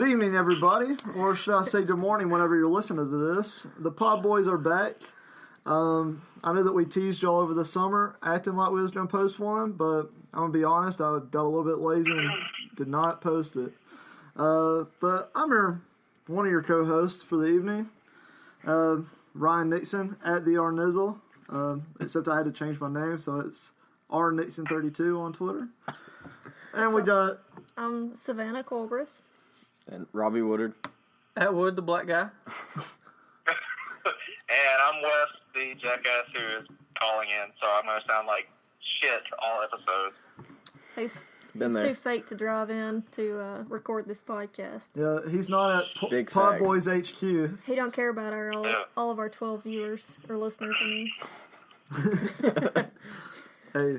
Good evening, everybody, or should I say good morning whenever you're listening to this. The PodBois are back. I know that we teased y'all over the summer, acting like we was going to post one, but I'm going to be honest, I got a little bit lazy and did not post it. But I'm one of your co-hosts for the evening, Ryan Nixon, at the R Nizzle, except I had to change my name, so it's R Nixon32 on Twitter. And we got... I'm Savannah Colbert. And Robbie Woodard. Atwood, the black guy. And I'm Wes, the jackass who is calling in, so I'm going to sound like shit all episodes. He's too fake to drive in to record this podcast. Yeah, he's not at PodBois HQ. He don't care about all of our 12 viewers or listeners, I mean. Hey,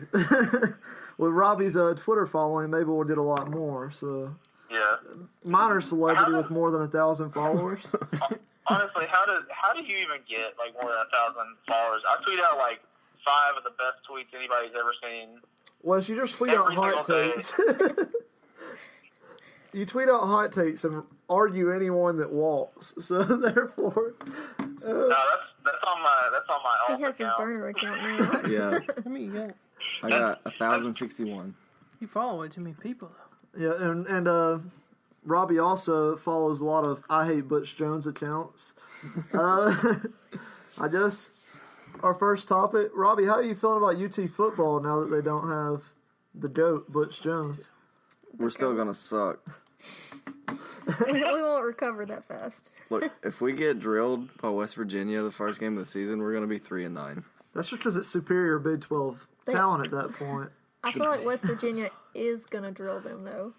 with Robbie's Twitter following, maybe we'll get a lot more, so... Yeah. Minor celebrity with more than 1,000 followers. Honestly, how do you even get like more than 1,000 followers? I tweet out like 5 of the best tweets anybody's ever seen. Well, you just tweet out hot takes. You tweet out hot takes and argue anyone that walks. So therefore, no, that's on my alt He has his account. burner account now. Yeah. How many you got? I got 1,061. You follow way too many people, though. yeah, and Robbie also follows a lot of I Hate Butch Jones accounts. I guess our first topic, Robbie, how are you feeling about UT football now that they don't have the GOAT, Butch Jones? We're still going to suck. we won't recover that fast. Look, if we get drilled by West Virginia the first game of the season, we're going to be 3-9. That's just because it's superior Big 12 talent at that point. I feel like West Virginia is going to drill them, though.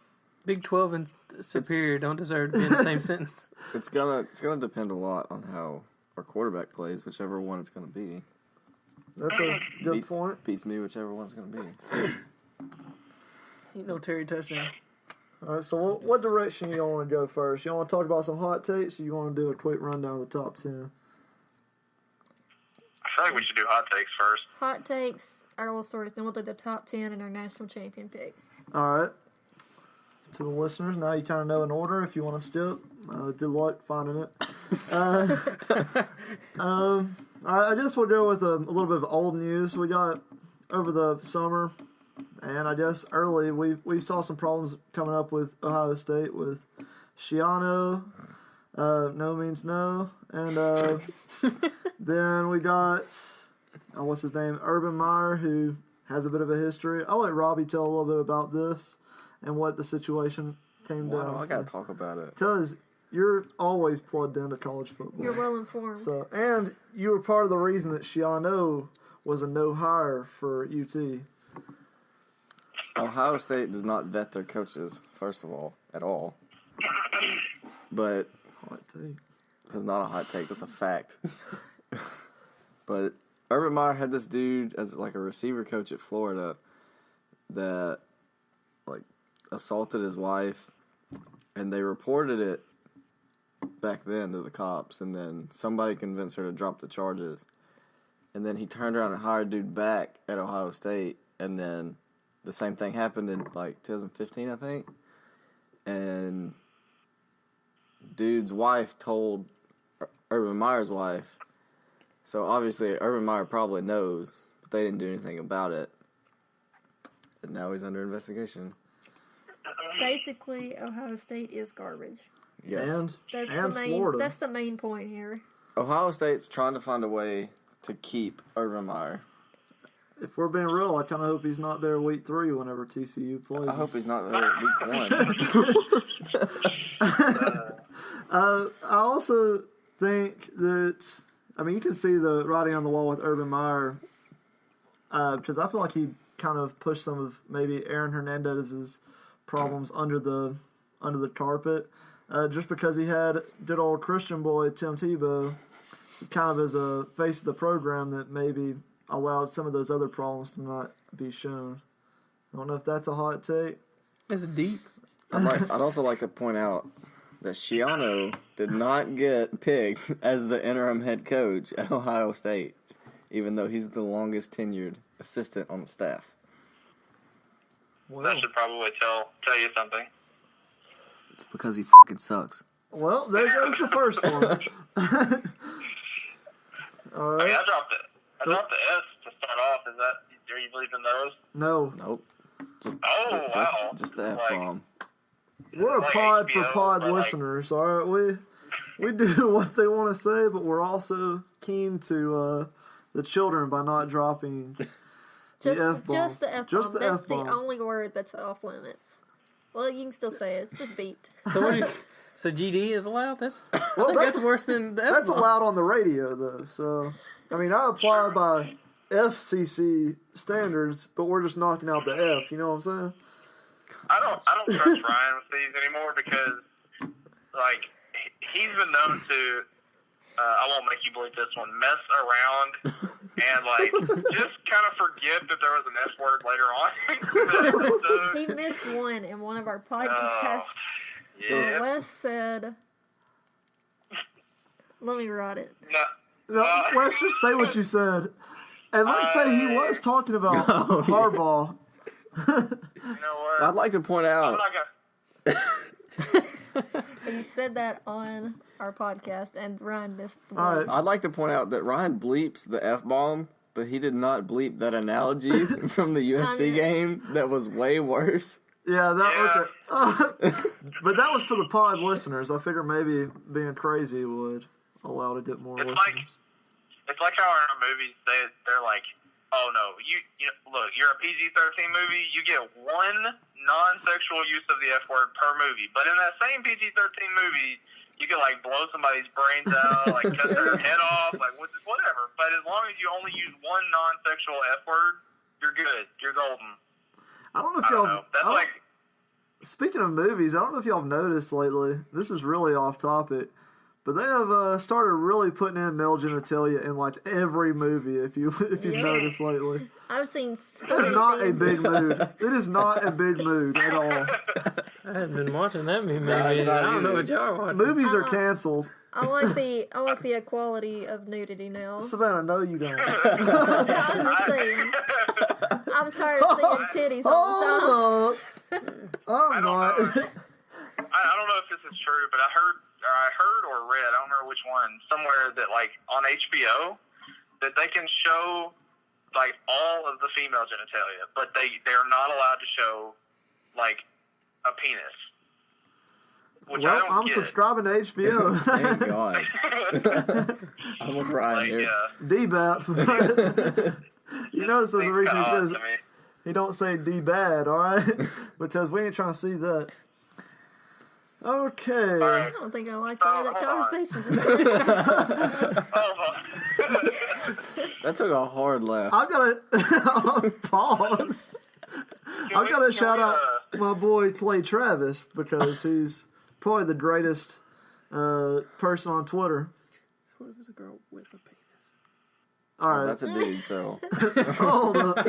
Big 12 and Superior don't deserve to be in the same sentence. It's gonna depend a lot on how our quarterback plays, whichever one it's gonna be. That's a good point. Beats me, whichever one it's gonna be. Ain't no Terry touchdown. All right, so what direction you want to go first? You want to talk about some hot takes, or you want to do a quick rundown of the top 10? I feel like we should do hot takes first. Hot takes, our little stories, then we'll do the top 10 and our national champion pick. All right. To the listeners, now you kind of know in order. If you want to skip, good luck finding it. All right, I guess we'll go with a little bit of old news. We got over the summer, and I guess early, we saw some problems coming up with Ohio State with Schiano, no means no, and then we got, what's his name, Urban Meyer, who has a bit of a history. I'll let Robbie tell a little bit about this and what the situation came down to. I gotta talk about it. Because you're always plugged into college football. You're well informed. So, and you were part of the reason that Schiano was a no-hire for UT. Ohio State does not vet their coaches, first of all, at all. But Hot take. it's not a hot take, that's a fact. But Urban Meyer had this dude as like a receiver coach at Florida that like assaulted his wife, and they reported it back then to the cops, and then somebody convinced her to drop the charges, and then he turned around and hired dude back at Ohio State, and then the same thing happened in like 2015, I think, and dude's wife told Urban Meyer's wife, so obviously Urban Meyer probably knows, but they didn't do anything about it, and now he's under investigation. Basically, Ohio State is garbage. Yes. And Florida. That's the main point here. Ohio State's trying to find a way to keep Urban Meyer. If we're being real, I kind of hope he's not there week 3 whenever TCU plays. I hope he's not there at week 1. I also think that, I mean, you can see the writing on the wall with Urban Meyer, because I feel like he kind of pushed some of maybe Aaron Hernandez's problems under the carpet, just because he had good old Christian boy Tim Tebow kind of as a face of the program that maybe allowed some of those other problems to not be shown. I don't know if that's a hot take. It's deep. I'd also like to point out that Schiano did not get picked as the interim head coach at Ohio State, even though he's the longest tenured assistant on the staff. Well, That should probably tell you something. It's because he fucking sucks. Well, there goes the first one. All right. I dropped the S to start off. Are you believing those? No. Nope. Wow. Just the F-bomb. We're a Like pod for HBO, pod but, like- listeners, all right? We do what they want to say, but we're also keen to the children by not dropping the F-bomb. Just the F-bomb. Just the That's F-bomb. the only word that's off limits. Well, you can still say it. It's just beat. So GD is allowed? I Well, think that's worse than the That's F-bomb. allowed on the radio, though. So, I mean, I apply by FCC standards, but we're just knocking out the F. You know what I'm saying? I don't trust Ryan with these anymore because, like, he's been known to. I won't make you believe this one. Mess around and like just kind of forget that there was an F word later on. So, He missed one in one of our podcasts. yeah. Wes said, "Let me write it." No, let's just say what you said. And let's say he was talking about Harbaugh. You know what? I'd like to point I'm out. not gonna. He said that on our podcast, and Ryan missed the All one. right. I'd like to point out that Ryan bleeps the F-bomb, but he did not bleep that analogy from the USC game that was way worse. Yeah, okay. But that was for the pod listeners. I figure maybe being crazy would allow to get more It's listeners. It's like how in movies they're like, oh no, you look, you're a PG-13 movie, you get one non-sexual use of the F word per movie, but in that same PG-13 movie, you can like blow somebody's brains out, like cut their head off, like whatever. But as long as you only use one non-sexual F word, you're good, you're golden. I don't know if I don't y'all. know. That's like. Speaking of movies, I don't know if y'all have noticed lately. This is really off topic, but they have started really putting in male genitalia in like every movie. If you've Yeah. noticed lately, I've seen so it's many not a things. big mood. It is not a big mood at all. I haven't been watching that movie. Nah, I not don't know either. what y'all are watching. Movies are canceled. I like the equality of nudity now. Savannah, no, you don't. I'm just saying. I'm tired of seeing titties all the time. Hold up. I'm not. I don't know if this is true, but I heard or read, I don't remember which one, somewhere that like on HBO that they can show like all of the female genitalia, but they're not allowed to show like a penis. Which I Well, don't I'm get. subscribing to HBO. Thank God. I'm with Ryan Like, here. D-BAP. You notice there's a seems reason he kinda says odd to me. he don't say D-bad, all right? Because we ain't trying to see that. Okay. All I right. don't think I like the way that Hold on. conversation just went. Oh, That took a hard laugh. I've got to pause. I've got to shout out my boy Clay Travis because he's probably the greatest person on Twitter. What if it's a girl with a penis? All right. That's a dude, so. Hold up.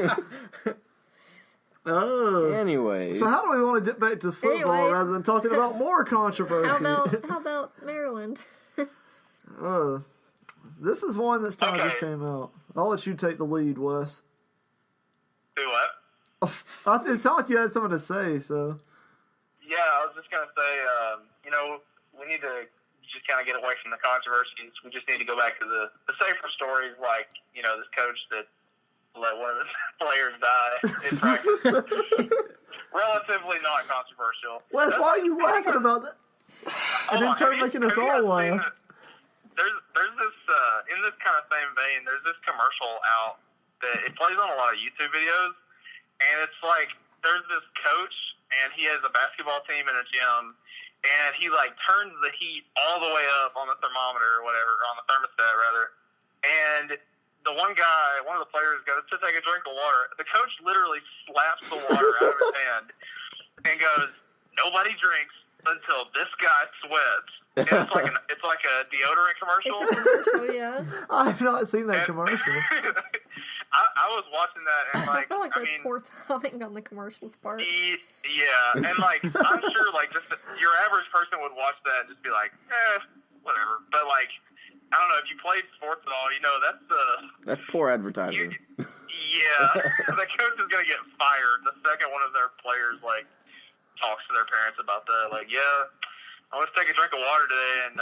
Oh. Anyways. So how do we want to get back to football Anyways. rather than talking about more controversy? How about Maryland? This is one that's kind of just Okay. came out. I'll let you take the lead, Wes. do what? It sounded like you had something to say, so. Yeah, I was just gonna say, we need to just kind of get away from the controversies. We just need to go back to the safer stories, like this coach that let one of his players die in practice. Relatively not controversial. Wes, why are you laughing about that? And then start making us all laugh. There's this in this kind of same vein. There's this commercial out that it plays on a lot of YouTube videos, and it's like there's this coach and he has a basketball team in a gym, and he like turns the heat all the way up on the thermometer or whatever, or on the thermostat rather, and the one of the players goes to take a drink of water. The coach literally slaps the water out of his hand and goes, "Nobody drinks until this guy sweats." And it's like a deodorant commercial. It's a commercial, yeah. I have not seen that commercial. I was watching that and I like feel like that's mean, poor timing on the commercials part. yeah, and like I'm sure like just your average person would watch that and just be like, whatever. But like I don't know if you played sports at all, That's poor advertising. yeah, the coach is gonna get fired the second one of their players like talks to their parents about that. Like, yeah, I went to take a drink of water today, and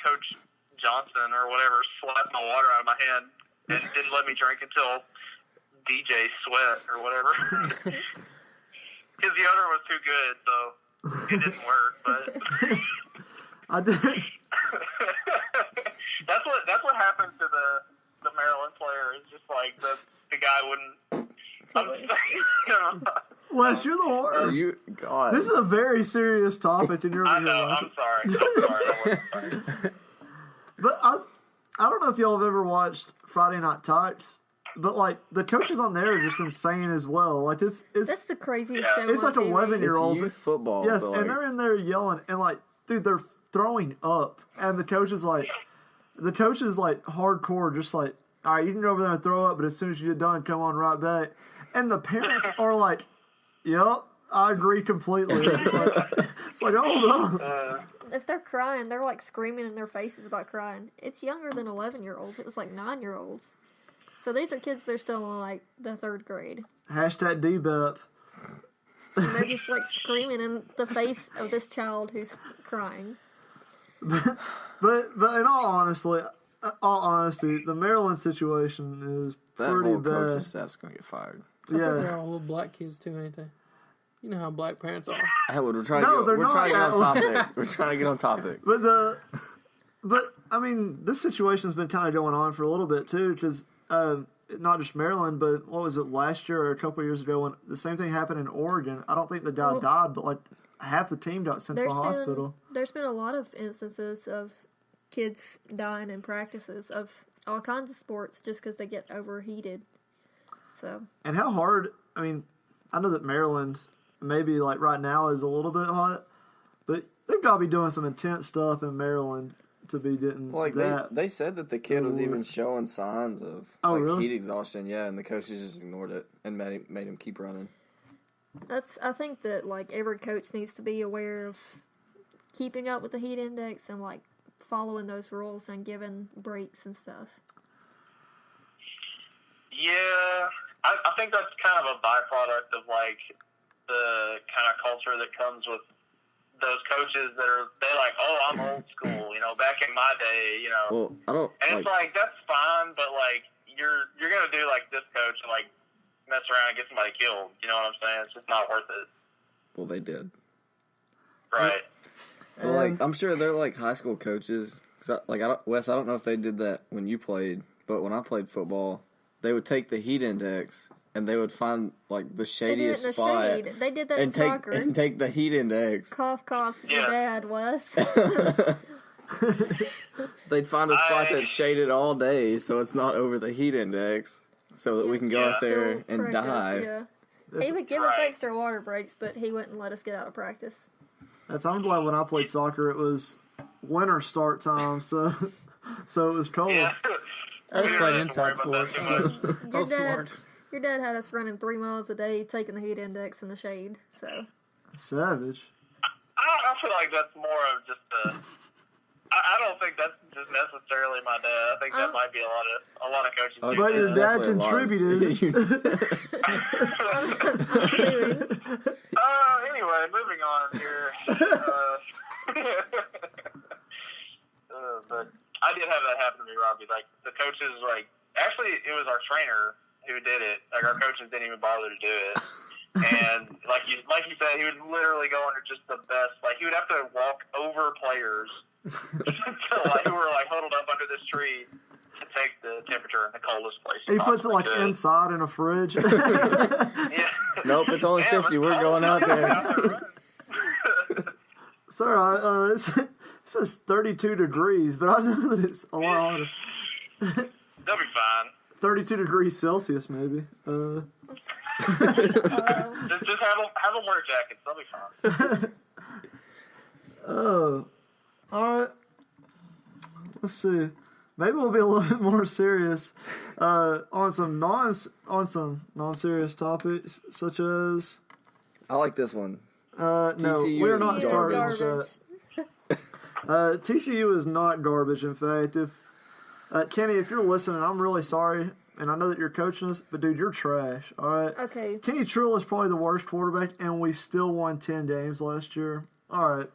Coach Johnson or whatever slapped my water out of my hand and didn't let me drink until DJ Sweat or whatever. His deodorant was too good, so it didn't work. But I did. that's what happened to the Maryland player. It's just like the guy wouldn't. Wes, you're the worst. God. This is a very serious topic, and you're. I know. I'm sorry. I wasn't sorry. But I don't know if y'all have ever watched Friday Night Types, but like the coaches on there are just insane as well. Like it's That's the craziest show. it's like 11-year-olds. It's youth football. Yes, but, and they're in there yelling and like, dude, they're throwing up, and the coach is like hardcore, just like, all right, you can go over there and throw up, but as soon as you get done, come on right back. And the parents are like, yep, I agree completely. It's like oh no. If they're crying, they're like screaming in their faces about crying. It's younger than 11-year-olds. It was like 9-year-olds. So these are kids, they're still in like the 3rd grade. Hashtag DBEP. And they're just like screaming in the face of this child who's crying. But in all honesty, the Maryland situation is that pretty whole coaching bad. staff's gonna get fired. I think Yeah. they're all little black kids too, ain't they? You know how black parents are. Howard, we're trying No, to they're get on not. topic. We're trying to get on topic. But I mean, this situation's been kind of going on for a little bit too, because not just Maryland, but what was it last year or a couple of years ago when the same thing happened in Oregon? I don't think the guy died, but like half the team got sent to the hospital. There's been a lot of instances of kids dying in practices of all kinds of sports just because they get overheated. So. And how hard? I mean, I know that Maryland maybe like right now is a little bit hot, but they've got to be doing some intense stuff in Maryland to be getting that. They said that the kid was even showing signs of really? heat exhaustion, yeah, and the coaches just ignored it and made him keep running. I think that like every coach needs to be aware of keeping up with the heat index and like following those rules and giving breaks and stuff. Yeah, I think that's kind of a byproduct of like the kind of culture that comes with those coaches they're like, oh, I'm old school, back in my day, Well, I don't. And it's like that's fine, but like you're gonna do like this coach and like mess around and get somebody killed. You know what I'm saying? It's just not worth it. Well, they did. Right. Well, like I'm sure they're like high school coaches. Wes, I don't know if they did that when you played, but when I played football, they would take the heat index and they would find like the shadiest spot. They did that in soccer. And take the heat index. Cough, cough. Yeah. Your dad was. They'd find a spot that's shaded all day, so it's not over the heat index, so that we can go out there Still and practice, die. Yeah. He would give us extra water breaks, but he wouldn't let us get out of practice. I'm glad when I played soccer it was winter start time, so it was cold. Yeah. I just We played don't have to worry inside about sports. that too much. I was smart. Your dad had us running 3 miles a day, taking the heat index in the shade. So Savage. I feel like that's more of just I don't think that's just necessarily my dad. I think that might be a lot of coaches. Oh, do But your that. dad contributed. I'm assuming. Anyway, moving on here. But I did have that happen to me, Robbie. Like the coaches, actually, it was our trainer who did it. Like our coaches didn't even bother to do it. And like you said, he would literally go under just the best. Like he would have to walk over players who were like huddled up under this tree to take the temperature in the coldest place. He puts it like inside in a fridge. Yeah. Nope, it's only 50. We're going out there. Sir, it says 32 degrees, but I know that it's a lot hotter. They'll be fine. 32 degrees Celsius, maybe. Just have them wear jackets. They'll be fine. Oh, all right. Let's see. Maybe we'll be a little bit more serious on some non-serious topics, such as. I like this one. No, TCU we're is not starting with garbage. that. TCU is not garbage. In fact, if Kenny, if you're listening, I'm really sorry. and I know that you're coaching us, but dude, you're trash. All right. Okay. Kenny Trill is probably the worst quarterback, and we still won 10 games last year. All right.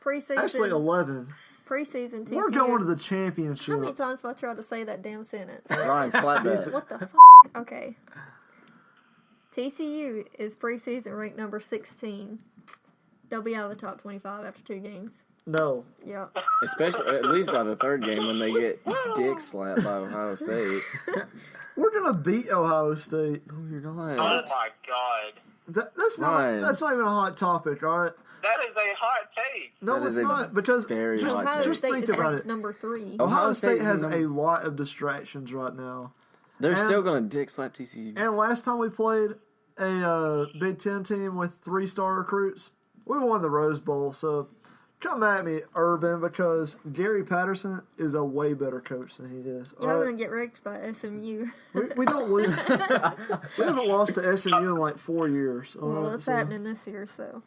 Preseason. Actually, 11. Preseason TCU. We're going to the How championship. many times have I tried to say that damn sentence? Ryan, slap that. What the f***? Okay. TCU is preseason ranked number 16. They'll be out of the top 25 after 2 games. No. Yep. Especially at least by the third game when they get dick slapped by Ohio State. We're going to beat Ohio State. No, you're Oh not. my god. That's Ryan. not even a hot topic, all right? That is a hot take. No, That it's is a not, because very just, hot Ohio take. just State think is about ranked it. number 3. Ohio State State's has the a lot of distractions right now. They're And- still going to dick slap TCU. And last time we played a Big Ten team with 3-star recruits, we won the Rose Bowl. So come at me, Urban, because Gary Patterson is a way better coach than he is. Y'all all right? gonna get wrecked by SMU. We don't lose. We haven't lost to SMU in like 4 years. all Well, right? that's So- happening this year, so.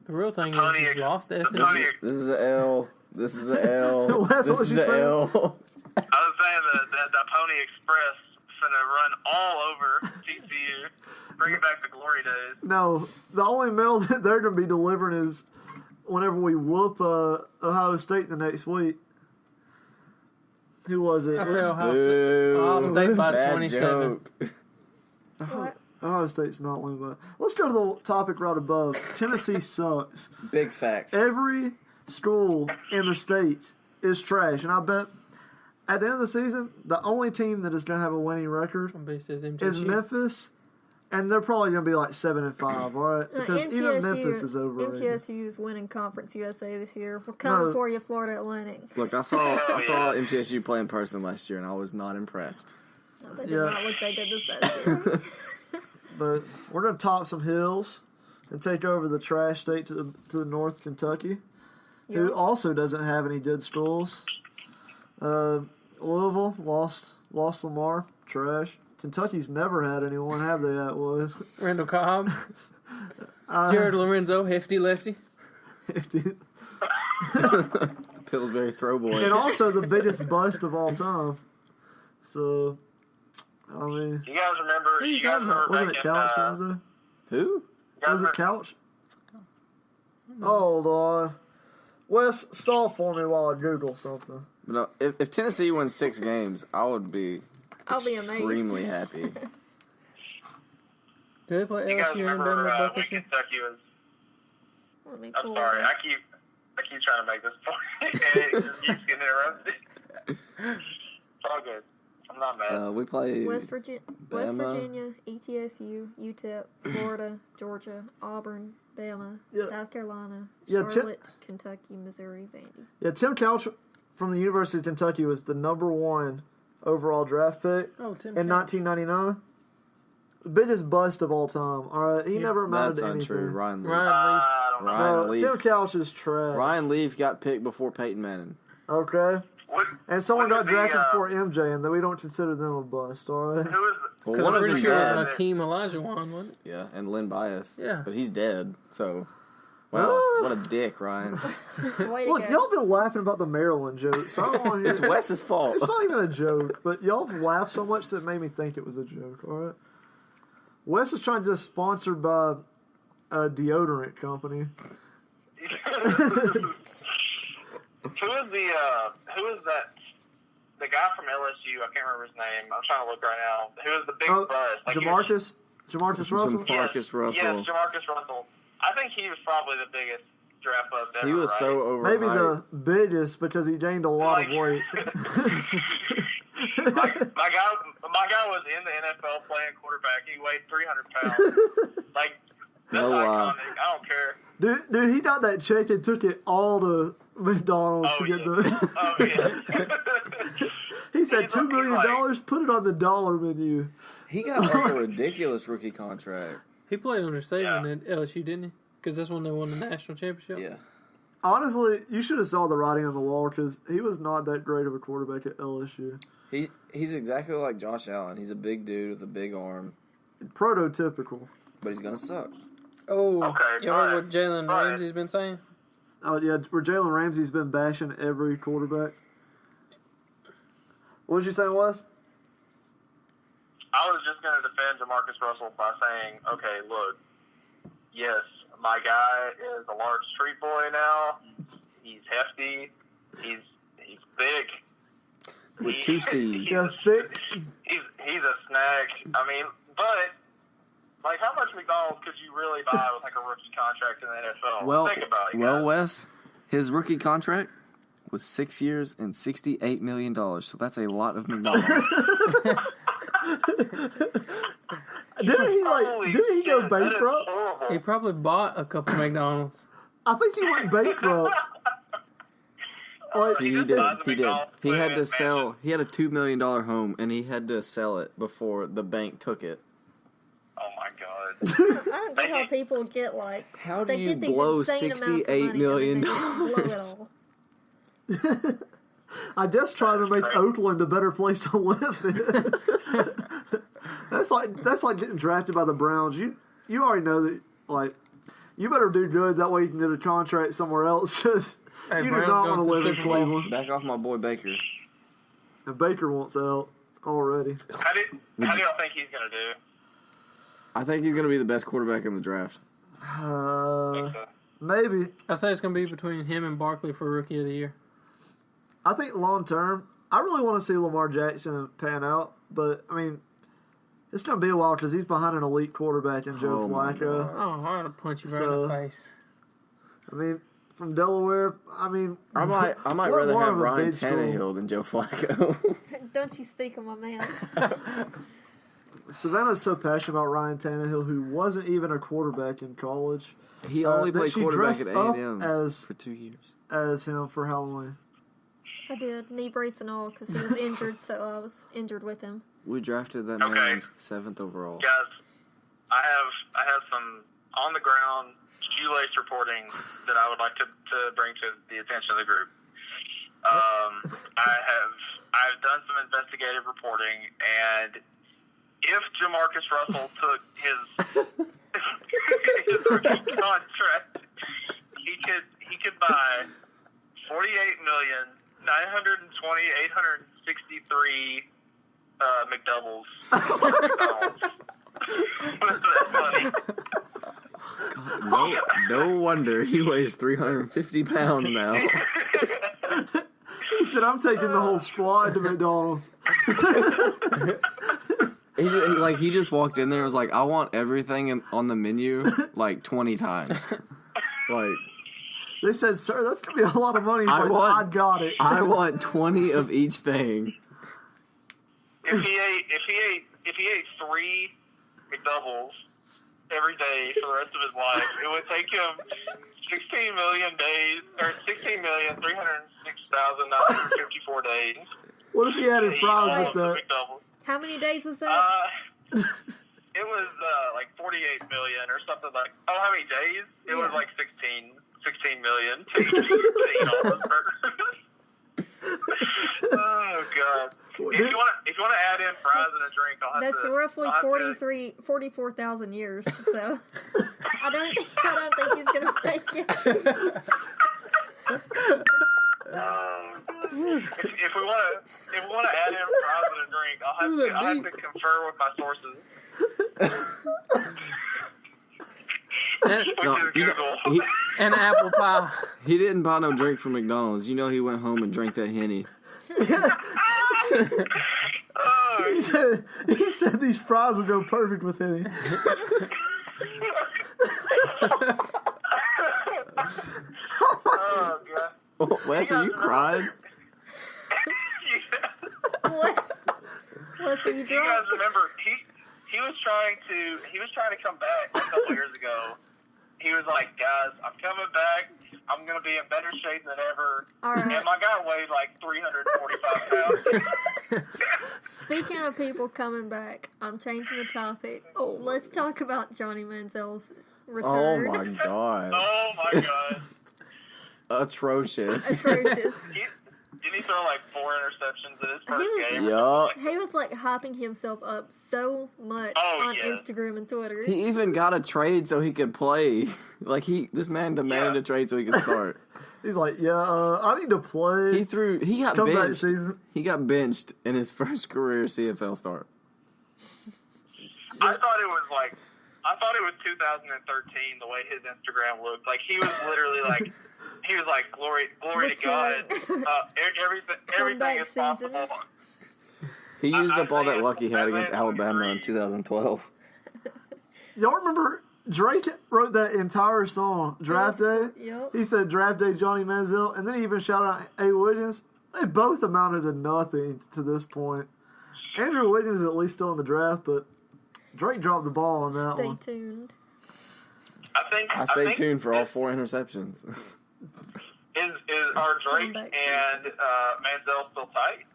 The real thing Pony- is you lost to the SMU. Pony- This is a L. This is a L. That's This what is you a said? L. I was saying that the Pony Express finna run all over TCU. Bring it back to glory days. No, the only mail that they're going to be delivering is whenever we whoop Ohio State the next week. Who was it? I say Ohio State. Boo. Ohio State by Bad 27. joke. What? Ohio State's not winning, but let's go to the topic right above. Tennessee sucks. Big facts. Every school in the state is trash, and I bet at the end of the season, the only team that is going to have a winning record Somebody says is MTSU. Memphis, and they're probably going to be like 7-5, all right? Because even Memphis is overrated. MTSU is winning Conference USA this year. We're coming No. for you, Florida Atlantic. Look, I saw MTSU play in person last year, and I was not impressed. No, they did Yeah. not look that good this past year. But we're going to top some hills and take over the trash state to the North Kentucky, who Yep. also doesn't have any good schools. Louisville lost Lamar, trash. Kentucky's never had anyone, have they, Atwood? Randall Cobb. Jared Lorenzo, hefty lefty. Pillsbury throw boy. And also the biggest bust of all time. So, I mean, You guys remember? Who you You guys talking about? remember wasn't back it in, Couch over there? Who? you guys Was it remember- Couch? Hold on. Wes, stall for me while I Google something. No, if Tennessee wins 6 games, I would be I'll be amazed. extremely happy. Do they play You guys LSU and remember Denver both when this year? Kentucky was? Let me I'm pull sorry. it up. I keep trying to make this point, and it just keeps getting interrupted. It's all good. I'm not mad. We play West Virginia, Bama. ETSU, UTEP, Florida, Georgia, Auburn, Bama, Yeah. South Carolina, Yeah, Charlotte, Kentucky, Missouri, Vandy. Yeah, Tim Couch from the University of Kentucky was the #1 overall draft pick Oh, Tim in Couch. 1999. The biggest bust of all time. All right, he never amounted That's to anything. untrue. Ryan Leaf. Ryan Leaf. I don't know. Ryan No, Leaf. Tim Couch is trash. Ryan Leaf got picked before Peyton Manning. Okay, Would- and someone would got it be, drafted before MJ, and we don't consider them a bust. All right. Who is Well, Because one I'm of pretty them sure it died. was Hakeem Olajuwon, wasn't it? Yeah, and Lynn Bias. Yeah. But he's dead, so... Wow, what a dick, Ryan. Way to Look, go. y'all been laughing about the Maryland joke, so I don't want to hear It's Wes's fault. It's not even a joke, but y'all have laughed so much that it made me think it was a joke, alright? Wes is trying to get us sponsored by a deodorant company. who is that? The guy from LSU. I can't remember his name. I'm trying to look right now. Who is the big Oh, bust? Like, Jamarcus Russell? Marcus Russell. Yes, Jamarcus Russell. I think he was probably the biggest draft bust ever. He was right? so overhyped. Maybe the biggest because he gained a lot of weight. my guy was in the NFL playing quarterback. He weighed 300 pounds. Like, that's No lie. iconic. I don't care. Dude, he got that check and took it all to McDonald's Oh, to get yeah. the. Oh, yeah. He said He's $2 million, like- put it on the dollar menu. He got like a ridiculous rookie contract. He played under Saban at LSU, didn't he? Because that's when they won the national championship. Yeah. Honestly, you should have saw the writing on the wall because he was not that great of a quarterback at LSU. He's exactly like Josh Allen. He's a big dude with a big arm, Prototypical. but he's gonna suck. Oh, Okay, you heard but- what Jalen but- Ramsey's been saying? Oh, yeah, where Jalen Ramsey's been bashing every quarterback. What was you saying, Wes? I was just going to defend Jamarcus Russell by saying, okay, look, yes, my guy is a large street boy now. He's hefty. He's thick. With 2 C's. Yeah, thick. He's a snack. I mean, but like, how much McDonald's could you really buy with like a rookie contract in the NFL? Well, Think about it, guys. Wes, his rookie contract was 6 years and $68 million. So that's a lot of McDonald's. Didn't he go bankrupt? He probably bought a couple McDonald's. I think he went bankrupt. Like, He did. He had to sell. He had a $2 million home, and he had to sell it before the bank took it. Oh my god! I don't get how people get like. How do they you get these blow insane amounts of $68 money, million? and then they just blow it all. I guess trying to make Oakland a better place to live in. That's like getting drafted by the Browns. You already know that, like, you better do good. That way you can get a contract somewhere else, because Hey, you do Browns not going want to to live in Super Bowl. Cleveland. Back off my boy Baker. And Baker wants out already. How do y'all think he's gonna do? I think he's going to be the best quarterback in the draft. Maybe. I say it's going to be between him and Barkley for Rookie of the Year. I think long term, I really want to see Lamar Jackson pan out, but I mean, it's going to be a while because he's behind an elite quarterback in Joe Oh, my Flacco. Oh, I'm going to punch you right in So- the face. I mean, from Delaware, I mean, I might what rather more have of a Ryan big school? Tannehill than Joe Flacco. Don't you speak on my man. Savannah's so passionate about Ryan Tannehill, who wasn't even a quarterback in college, He only that played she quarterback dressed at up A&M as for 2 years. as him for Halloween. I did knee brace and all because he was injured, so I was injured with him. We drafted that Okay. man's 7th overall. Guys, I have some on the ground shoelace reporting that I would like to bring to the attention of the group. I've done some investigative reporting, and if Jamarcus Russell took his rookie contract, he could buy 48,920,863 McDoubles. With that money. No wonder he weighs 350 pounds now. He said, "I'm taking the whole squad to McDonald's." He just walked in there and was like, I want everything on the menu like 20 times. Like, They said, "Sir, that's gonna be a lot of money." He's I like, want- "I got it." I want 20 of each thing. If he ate 3 McDoubles every day for the rest of his life, it would take him 16 million days, or 16,306,954 days. What if he added to eat fries all with of the that? McDoubles. How many days was that? It was like 48 million or something like. Oh, how many days? It was Yeah. like 16 million to eat all those burgers. Oh god! If you want to add in fries and a drink, I'll have That's to. roughly I'll have to- 44,000 years. So I don't think he's gonna make it. If we want to add in fries and a drink, I'll have to confer with my sources. No, Google. And apple pie. he didn't buy no drink from McDonald's. You know he went home and drank that Henny. He said these fries will go perfect with Henny. Oh god! Oh, Wes, are you crying? Wes, are you You guys drunk? remember he was trying to come back a couple years ago. He was like, guys, I'm coming back. I'm gonna be in better shape than ever. All right. And my guy weighed like 345 pounds. Speaking of people coming back, I'm changing the topic. Let's talk about Johnny Manziel's Oh return. my god. Oh my god! Atrocious. Atrocious. Didn't he throw like 4 interceptions in his first was- game? Yup. He was like hyping himself up so much on yeah. Instagram and Twitter. He even got a trade so he could play. Like this man demanded a trade so he could start. He's like, "Yeah, I need to play." He got Come back benched. season. He got benched in his first career CFL start. I thought it was 2013 the way his Instagram looked. Like he was literally like glory to God. Everything is possible. He used up all that luck he had against Alabama in 2012. Y'all remember Drake wrote that entire song, Draft Day? Yep. He said Draft Day Johnny Manziel, and then he even shouted out A. Wiggins. They both amounted to nothing to this point. Andrew Wiggins is at least still in the draft, but Drake dropped the ball on that one. Stay tuned. I stay tuned for all 4 interceptions. Are Drake and Manziel still tight?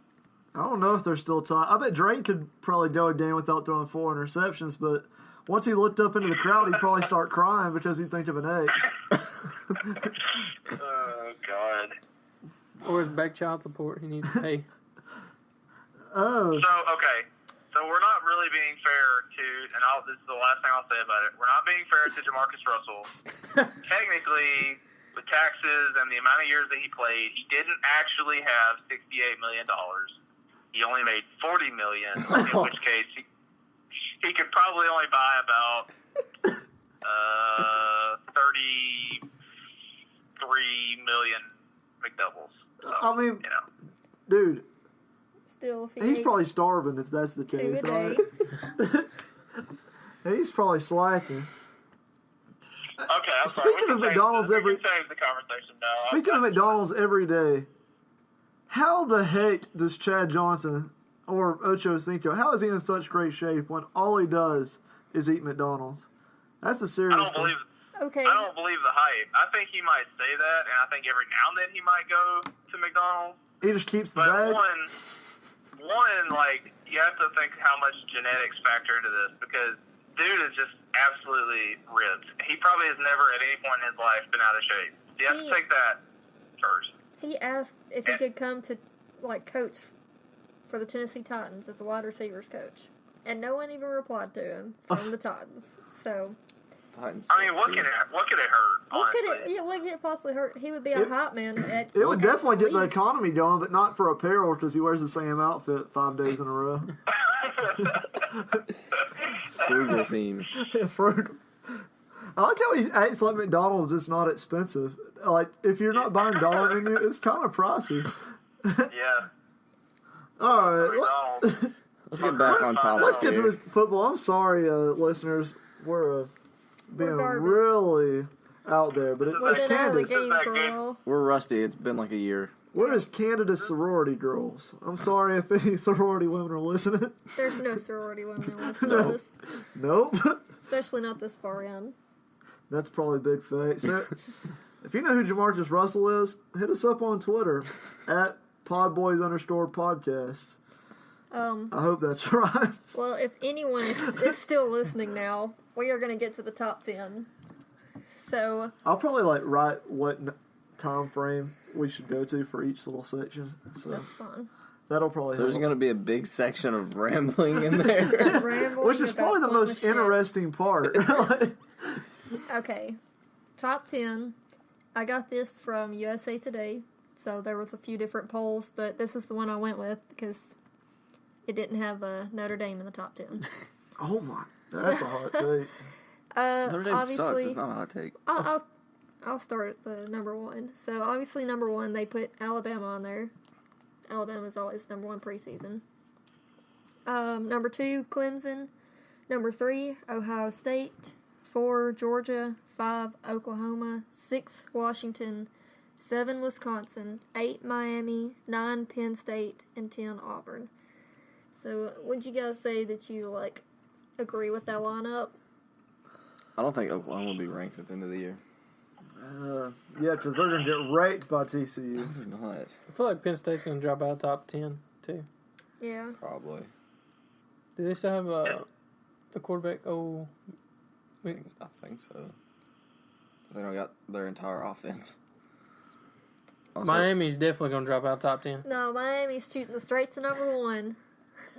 I don't know if they're still tied. I bet Drake could probably go a game without throwing 4 interceptions, but once he looked up into the crowd, he'd probably start crying because he'd think of an X. Oh, God. Or his back child support he needs to pay. Oh. So we're not really being fair to, and this is the last thing I'll say about it. We're not being fair to Jamarcus Russell. Technically, with taxes and the amount of years that he played, he didn't actually have $68 million. He only made $40 million, in which case he could probably only buy about 33 million McDoubles. So, I mean, dude, Still, he's probably starving if that's the case. 2 a day. He's probably slacking. Okay, I'm Speaking of McDonald's we can save the conversation now. Speaking of McDonald's every day, how the heck does Chad Johnson or Ocho Cinco, how is he in such great shape when all he does is eat McDonald's? That's a serious I don't believe the hype. I think he might say that, and I think every now and then he might go to McDonald's. He just keeps the But bag. one, like, you have to think how much genetics factor into this, because dude is just absolutely ripped. He probably has never at any point in his life been out of shape. You have to take that first. He asked if he could come to, like, coach for the Tennessee Titans as a wide receivers coach. And no one even replied to him from the Titans. So, Titans. I mean, what could it hurt, honestly? what could it possibly hurt? He would be a hot man at It would definitely get the least. economy going, but not for apparel because he wears the same outfit 5 days in a row. Frugal theme. Frugal. I like how he acts like McDonald's is not expensive. Like, if you're not buying dollar menu, it's kind of pricey. Yeah. All right. McDonald's. Let's get back on topic. Let's get to here. the football. I'm sorry, listeners. We're being garbage. really out there, but We've it's been out of the Canada. game for a while. We're rusty. It's been like a year. We're just Canada sorority girls. I'm sorry if any sorority women are listening. There's no sorority women in listening No. to this. Nope. Especially not this far in. That's probably a big fake. So, if you know who Jamarcus Russell is, hit us up on Twitter at PodBois_podcast. I hope that's right. Well, if anyone is still listening now, we are going to get to the top 10. So, I'll probably write what time frame we should go to for each little section. So that's fun. that'll probably There's help. going to be a big section of rambling in there. Rambling Which is about probably the pointless most shit. interesting part. Okay. Top 10. I got this from USA Today. So there was a few different polls, but this is the one I went with because it didn't have Notre Dame in the top 10. Oh my, that's a hot take. Notre Dame sucks. Obviously, It's not a hot take. I'll start at the number 1. So obviously number 1, they put Alabama on there. Alabama's always number 1 preseason. Number 2, Clemson. Number 3, Ohio State. 4, Georgia. 5, Oklahoma. 6, Washington. 7, Wisconsin. 8, Miami. 9, Penn State. And 10, Auburn. So would you guys say that you agree with that lineup? I don't think Oklahoma will be ranked at the end of the year. Yeah, because they're going to get raked by TCU. No, they're not. I feel like Penn State's going to drop out top 10, too. Yeah. Probably. Do they still have the quarterback? Oh, I think so. They don't got their entire offense. Also, Miami's definitely going to drop out top 10. No, Miami's shooting straight to number 1.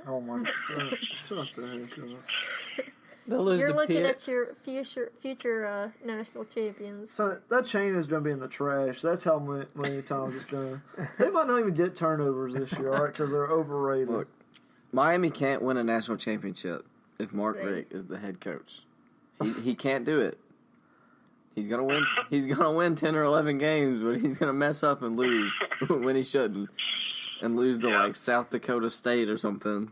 Oh my God. Shut the heck up. They'll lose You're to looking Pitt. at your future national champions. So that chain is going to be in the trash. That's how many times it's going to. They might not even get turnovers this year, all right? Because they're overrated. Look, Miami can't win a national championship if Mark Richt is the head coach. He can't do it. He's gonna win. He's gonna win 10 or 11 games, but he's gonna mess up and lose when he shouldn't, and lose to like South Dakota State or something.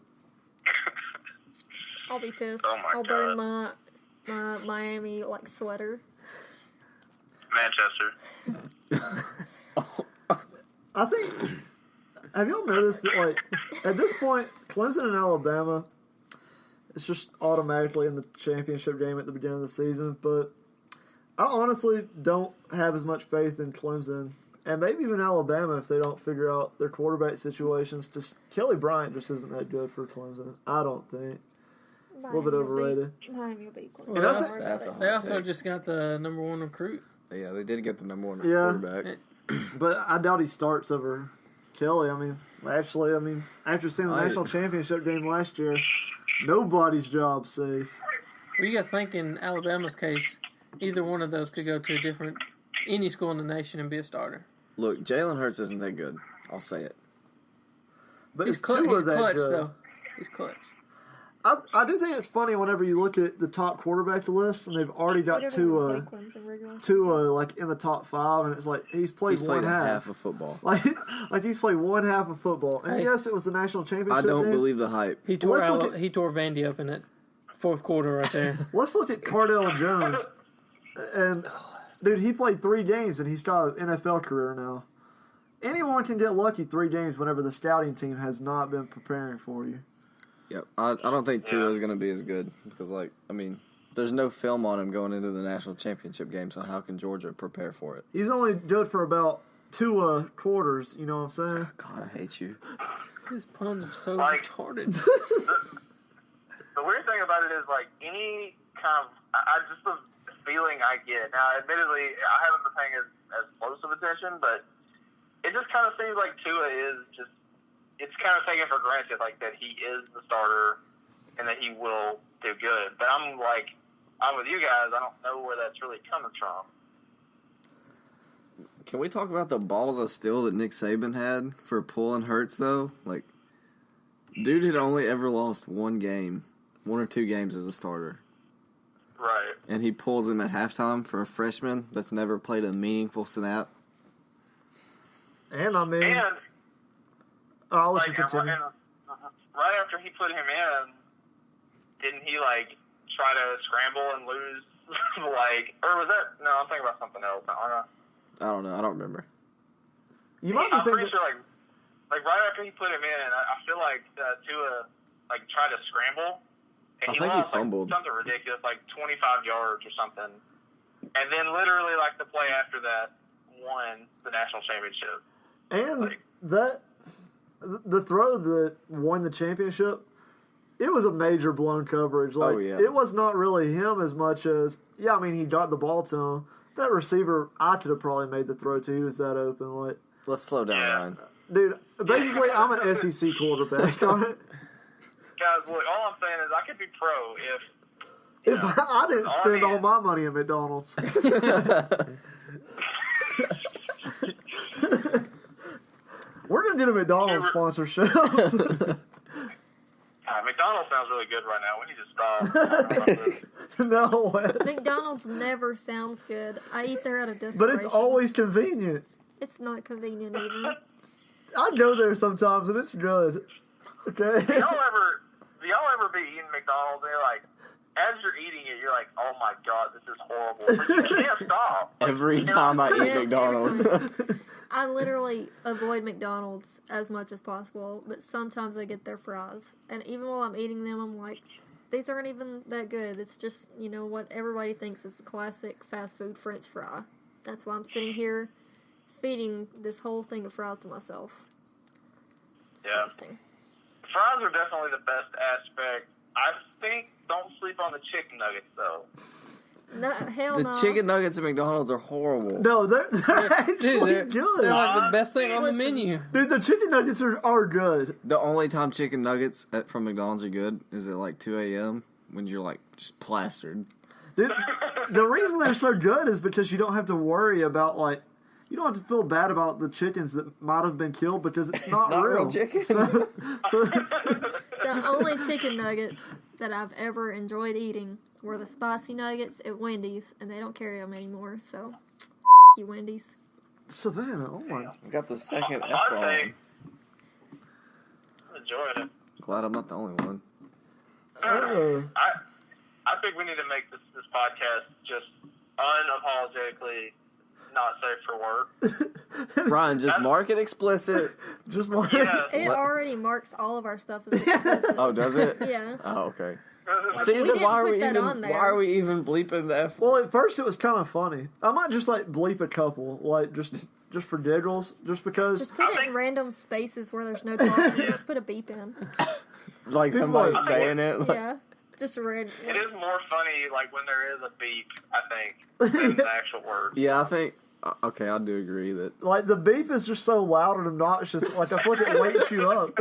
I'll be pissed. Oh my I'll God. burn my Miami like sweater. Manchester. I think. Have y'all noticed that, like, at this point, Clemson and Alabama, it's just automatically in the championship game at the beginning of the season. But I honestly don't have as much faith in Clemson, and maybe even Alabama, if they don't figure out their quarterback situations. Just Kelly Bryant just isn't that good for Clemson. I don't think. A little bit overrated. Miami will beat Clemson. Well, I Don't think- worry That's about a it. They also just got the number 1 recruit. Yeah, they did get the number 1 Yeah. quarterback. But I doubt he starts over Kelly. I mean, after seeing the national championship game last year, nobody's job safe. Well, you got to think in Alabama's case, either one of those could go to any school in the nation and be a starter. Look, Jalen Hurts isn't that good. I'll say it. But He's it's Tua that clutch, good. though. He's clutch. I do think it's funny whenever you look at the top quarterback list and they've already We got don't even Tua play Clemson regularly. like in the top 5, and it's like he's played He's played one half. of football. Like he's played one half of football. And Hey. yes, it was the national championship I don't game. believe the hype. He tore Let's look at- he tore Vandy up in that fourth quarter right there. Let's look at Cardale Jones. And dude, he played 3 games and he's got an NFL career now. Anyone can get lucky 3 games whenever the scouting team has not been preparing for you. Yep. I don't think Tua is going to be as good because, there's no film on him going into the national championship game, so how can Georgia prepare for it? He's only good for about 2 quarters, you know what I'm saying? God, I hate you. His puns are so Like- retarded. The weird thing about it is, like, any kind of, just the feeling I get. Now, admittedly, I haven't been paying as close of attention, but it just kind of seems like Tua is just, it's kind of taken for granted, like, that he is the starter and that he will do good. But I'm with you guys. I don't know where that's really coming from. Can we talk about the balls of steel that Nick Saban had for pulling Hurts, though? Like, dude had only ever lost 1 or 2 games as a starter. Right. And he pulls him at halftime for a freshman that's never played a meaningful snap. And I mean, And, I'll let you like, continue. right after he put him in, didn't he, like, try to scramble and lose, or was that, no, I'm thinking about something else. I don't know. I don't remember. You might be I'm pretty thinking. sure, like right after he put him in, I feel like Tua, like, tried to scramble, and I he think he lost, fumbled. like, something ridiculous, like 25 yards or something. And then literally, like, the play after that won the national championship. And the throw that won the championship, it was a major blown coverage. Like, Oh, yeah. It was not really him as much as, he got the ball to him. That receiver, I could have probably made the throw to. He was that open. Like, Let's slow down, Yeah. Ryan. dude, basically, I'm an SEC quarterback. All right? Guys, look, all I'm saying is I could be pro if If I didn't spend all man. my money at McDonald's. We're going to get a McDonald's sponsorship. McDonald's sounds really good right now. We need to stop. No way. McDonald's never sounds good. I eat there out of But desperation. it's always convenient. It's not convenient even. I go there sometimes and it's good. Okay. Do y'all ever be eating McDonald's and you're like, as you're eating it, you're like, oh my god, this is horrible. But you can't stop. Every time I eat Yes, every McDonald's. time. I literally avoid McDonald's as much as possible, but sometimes I get their fries. And even while I'm eating them, I'm like, these aren't even that good. It's just, what everybody thinks is the classic fast food French fry. That's why I'm sitting here feeding this whole thing of fries to myself. It's Yeah. disgusting. Fries are definitely the best aspect. I think don't sleep on the chicken nuggets though. No, hell The no. chicken nuggets at McDonald's are horrible. No, they're actually Dude, good. they're like the best thing on the Listen. menu. Dude, the chicken nuggets are good. The only time chicken nuggets from McDonald's are good is at like 2 a.m. when you're like just plastered. Dude, the reason they're so good is because you don't have to worry about, like, you don't have to feel bad about the chickens that might have been killed because it's not not real. real chicken. So The only chicken nuggets that I've ever enjoyed eating were the spicy nuggets at Wendy's, and they don't carry them anymore, so you Wendy's. Savannah, oh my. We got the second Hot F-bomb. take. I'm enjoying it. Glad I'm not the only one. I think we need to make this podcast just unapologetically not safe for work. Brian, just mark it explicit. Just more. Yeah. It already marks all of our stuff as explicit. Oh, does it? Yeah. Oh, okay. See, We then didn't why are put we that even on there. why are we even bleeping the F? Well, at first it was kind of funny. I might just like bleep a couple, like just for giggles, just because. Just put it in random spaces where there's no talking. Just put a beep in. Like People somebody are- saying it. Like, Yeah. Just a red. It is more funny, like, when there is a beep, I think, than the actual word. yeah, I think. Okay, I do agree that Like the beef is just so loud and obnoxious. Like I feel like it wakes you up.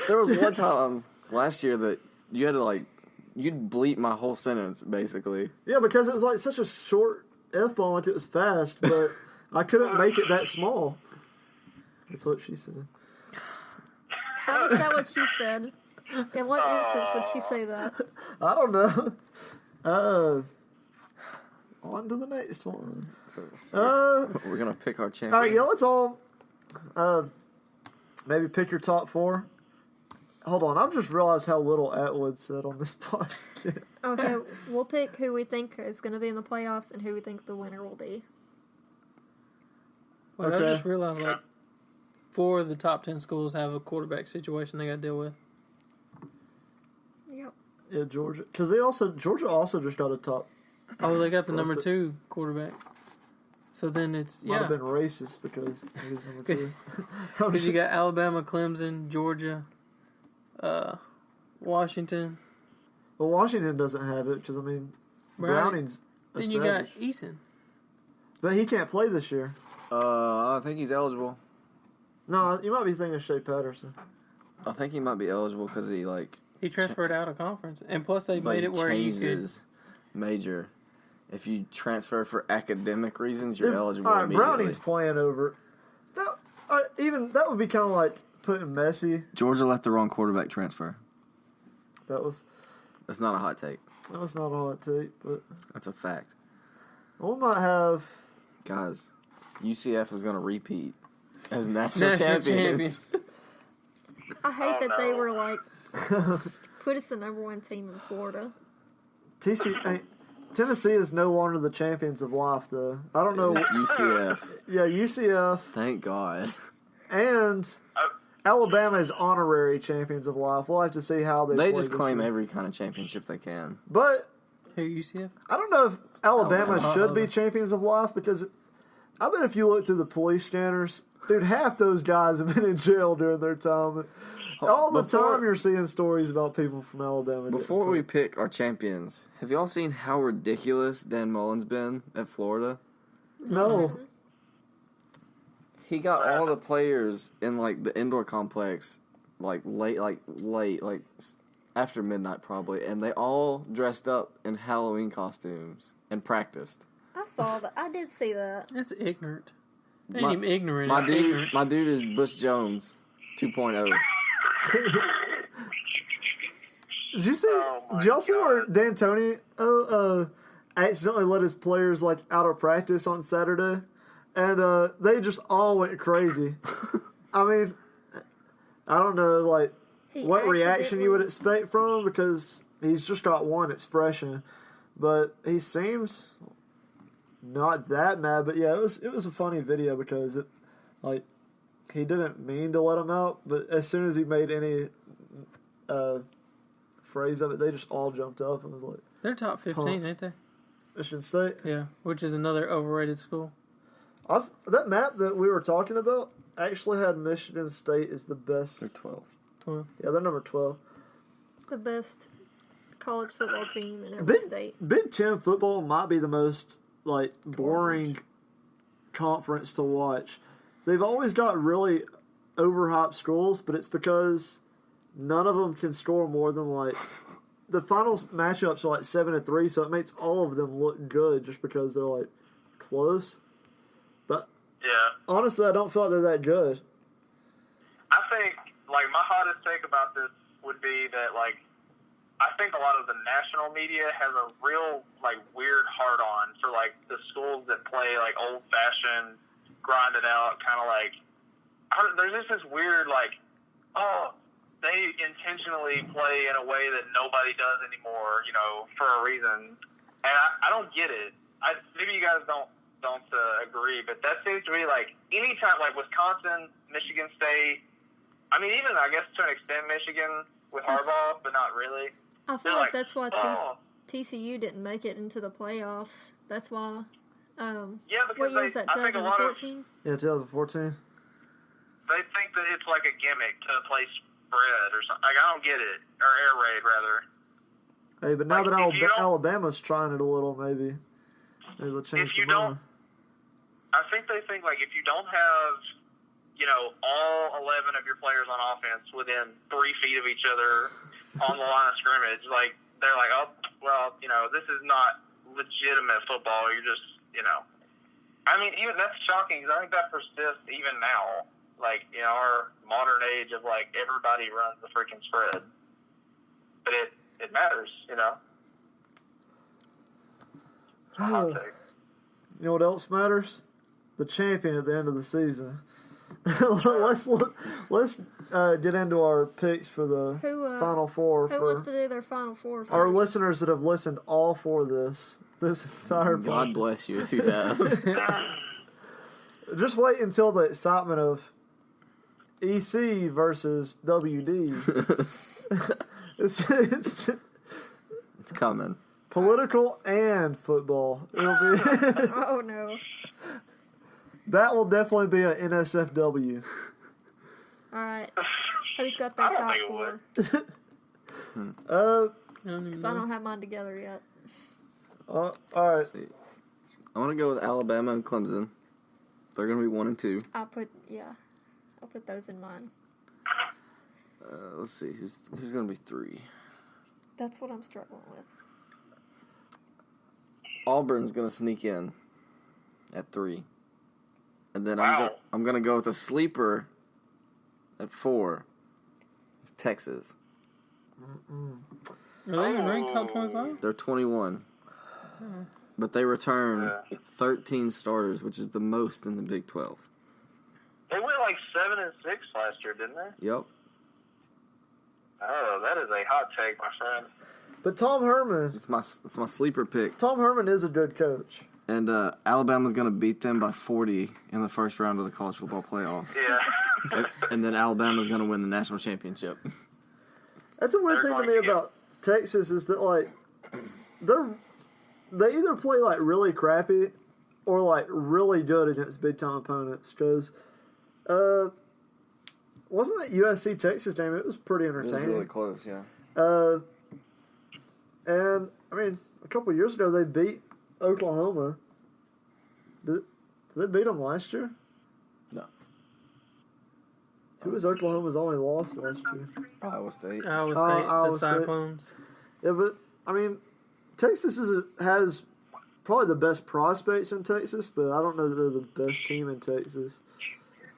there was one time last year that you had to like you'd bleep my whole sentence basically. Yeah, because it was like such a short F-bomb, like it was fast, but I couldn't make it that small. That's what she said. How is that what she said? In what instance would she say that? I don't know. On to the next one. So Uh, we're gonna pick our champion. all right, yeah, let's all maybe pick your top four. Hold on, I've just realized how little Atwood said on this podcast. Okay, we'll pick who we think is going to be in the playoffs and who we think the winner will be. But I Okay. just realized, like, 4 of the top 10 schools have a quarterback situation they got to deal with. Yep. Yeah, Georgia, because Georgia also just got a top. Oh, they got the number Lost 2 quarterback. So then it's, Might have yeah. been racist because he was number 2. Because you got Alabama, Clemson, Georgia, Washington. Well, Washington doesn't have it because I mean, Browning's a Then you got savage. Eason. But he can't play this year. I think he's eligible. No, you might be thinking of Shea Patterson. I think he might be eligible because he He transferred out of conference. And plus they but made he it where you changed could... his major. If you transfer for academic reasons, you're Dude, eligible all right, immediately. Browning's playing over. That would be kind of like putting Messi. Georgia let the wrong quarterback transfer. That's not a hot take. That was not a hot take, but That's a fact. we might have. Guys, UCF is going to repeat as national National champions. I hate Oh, that they no. were like, put us the number 1 team in Florida. Tennessee is no longer the champions of life, though. I don't know. It's UCF. Yeah, UCF Thank God. and Alabama is honorary champions of life. We'll have to see how they. They play just this claim year. every kind of championship they can. But Who, UCF? I don't know if Alabama Alabama. should be champions of life because I bet if you look through the police scanners, dude, half those guys have been in jail during their time. All the Before- time you're seeing stories about people from Alabama. Before we pick our champions, have y'all seen how ridiculous Dan Mullen's been at Florida? No. He got all the players in like the indoor complex late after midnight probably, and they all dressed up in Halloween costumes and practiced. I saw that. I did see that. That's ignorant. They My- ain't even ignorant. My It's dude, ignorant. my dude is Bush Jones 2.0. Did you see? Oh my did y'all see where God. D'Antonio accidentally let his players like out of practice on Saturday, and they just all went crazy. I mean, I don't know like He what reaction you would accidentally- expect from him because he's just got one expression, but he seems not that mad. But yeah, it was a funny video because it like he didn't mean to let him out, but as soon as he made any phrase of it, they just all jumped up and was like, They're top 15, Pumped. ain't they? Michigan State. Yeah, which is another overrated school. That map that we were talking about actually had Michigan State as the best. They're 12. 12. Yeah, they're number 12. The best college football team in every state. Big Ten football might be the most like boring conference to watch. They've always got really overhyped schools, but it's because none of them can score more than like the finals matchups are like 7-3, so it makes all of them look good just because they're like close. But Yeah. honestly, I don't feel like they're that good. I think, like, my hottest take about this would would be that, like, I think a lot of the national media has a real, like, weird hard-on for, like, the schools that play, like, old-fashioned, grinded out, kind of like, there's just this weird, like, oh, they intentionally play in a way that nobody does anymore, you know, for a reason. And I don't get it. Maybe you guys don't agree, but that seems to be, like, anytime, like, Wisconsin, Michigan State, I mean, even, I guess, to an extent, Michigan with Harbaugh, but not really. I feel like that's why TCU didn't make it into the playoffs. That's why. Yeah, because what year was that? I think a lot of 2014? Yeah, 2014. They think that it's like a gimmick to play spread or something. Like, I don't get it. Or air raid, rather. Hey, but now Like, that Alabama's trying it a little, maybe they'll change if you the mind. don't, I think they think, like, if you don't have, you know, all 11 of your players on offense within 3 feet of each other on the line of scrimmage, like, they're like, oh, well, you know, this is not legitimate football. You're just, you know. I mean, even that's shocking because I think that persists even now. Like, you know, our modern age of, like, everybody runs the freaking spread. But it matters, you know. It's my hot take. You know what else matters? The champion at the end of the season. Let's get into our picks for the Final Four. Who wants to do their Final Four first? Our listeners that have listened all for this entire God podcast. bless you if you have. Just wait until the excitement of EC versus WD. it's coming. political and football. It'll be Oh, no. that will definitely be an NSFW. All right. Who's got their top think it four? Because I don't have mine together yet. All right. See, I want to go with Alabama and Clemson. They're going to be 1 and 2. I'll put those in mine. Let's see who's going to be 3. That's what I'm struggling with. Auburn's going to sneak in at 3. And then Wow. I'm going to go with a sleeper at 4. It's Texas. Are they even ranked top 25? They're 21. But they return 13 starters, which is the most in the Big 12. They went like 7-6 last year, didn't they? Yep. Oh, that is a hot take, my friend. But Tom Herman It's my sleeper pick. Tom Herman is a good coach. And Alabama's going to beat them by 40 in the first round of the college football playoff. Yeah. And then Alabama's going to win the national championship. That's a weird They're thing to going me to get- about Texas is that, like, they either play, like, really crappy or, like, really good against big-time opponents. Because, wasn't that USC-Texas game? It was pretty It was entertaining. really close, yeah. And, I mean, a couple of years ago, they beat Oklahoma. Did they beat them last year? No. Who was Oklahoma's only loss last year? Iowa State. Iowa State, Iowa the State. Cyclones. Yeah, but, I mean, Texas has probably the best prospects in Texas, but I don't know that they're the best team in Texas.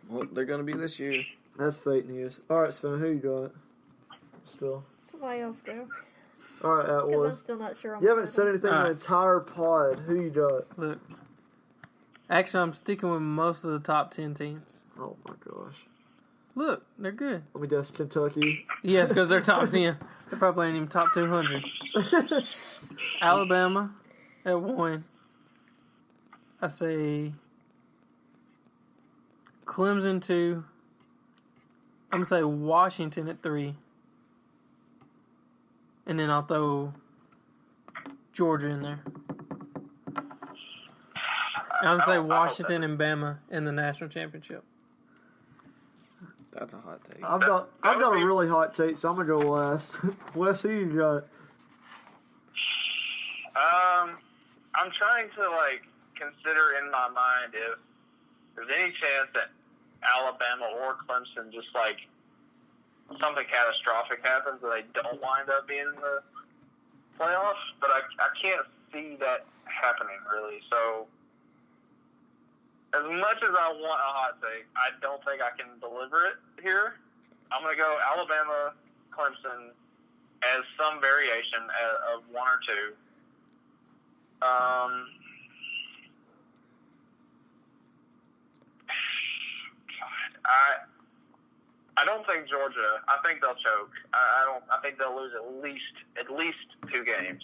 Well, they're going to be this year. That's fake news. All right, Sven, who you got? Still. Somebody else go. All right, Because I'm Atwood. still not sure. You haven't said anything All the right. entire pod. Who you got? Look. Actually, I'm sticking with most of the top 10 teams. Oh, my gosh. Look, they're good. Let me guess, Kentucky. Yes, because they're top 10. They're probably ain't even top 200. Alabama at 1. I say Clemson 2. I'm going to say Washington at 3. And then I'll throw Georgia in there. I'm going to say Washington and Bama in the national championship. That's a hot take. I've got a really hot take, so I'm gonna go last. Wes, who you got? I'm trying to, like, consider in my mind if there's any chance that Alabama or Clemson just, like, something catastrophic happens and they don't wind up being in the playoffs, but I can't see that happening, really. So, as much as I want a hot take, I don't think I can deliver it here. I'm going to go Alabama Clemson as some variation of one or two. I don't think Georgia. I think they'll choke. I think they'll lose at least 2 games.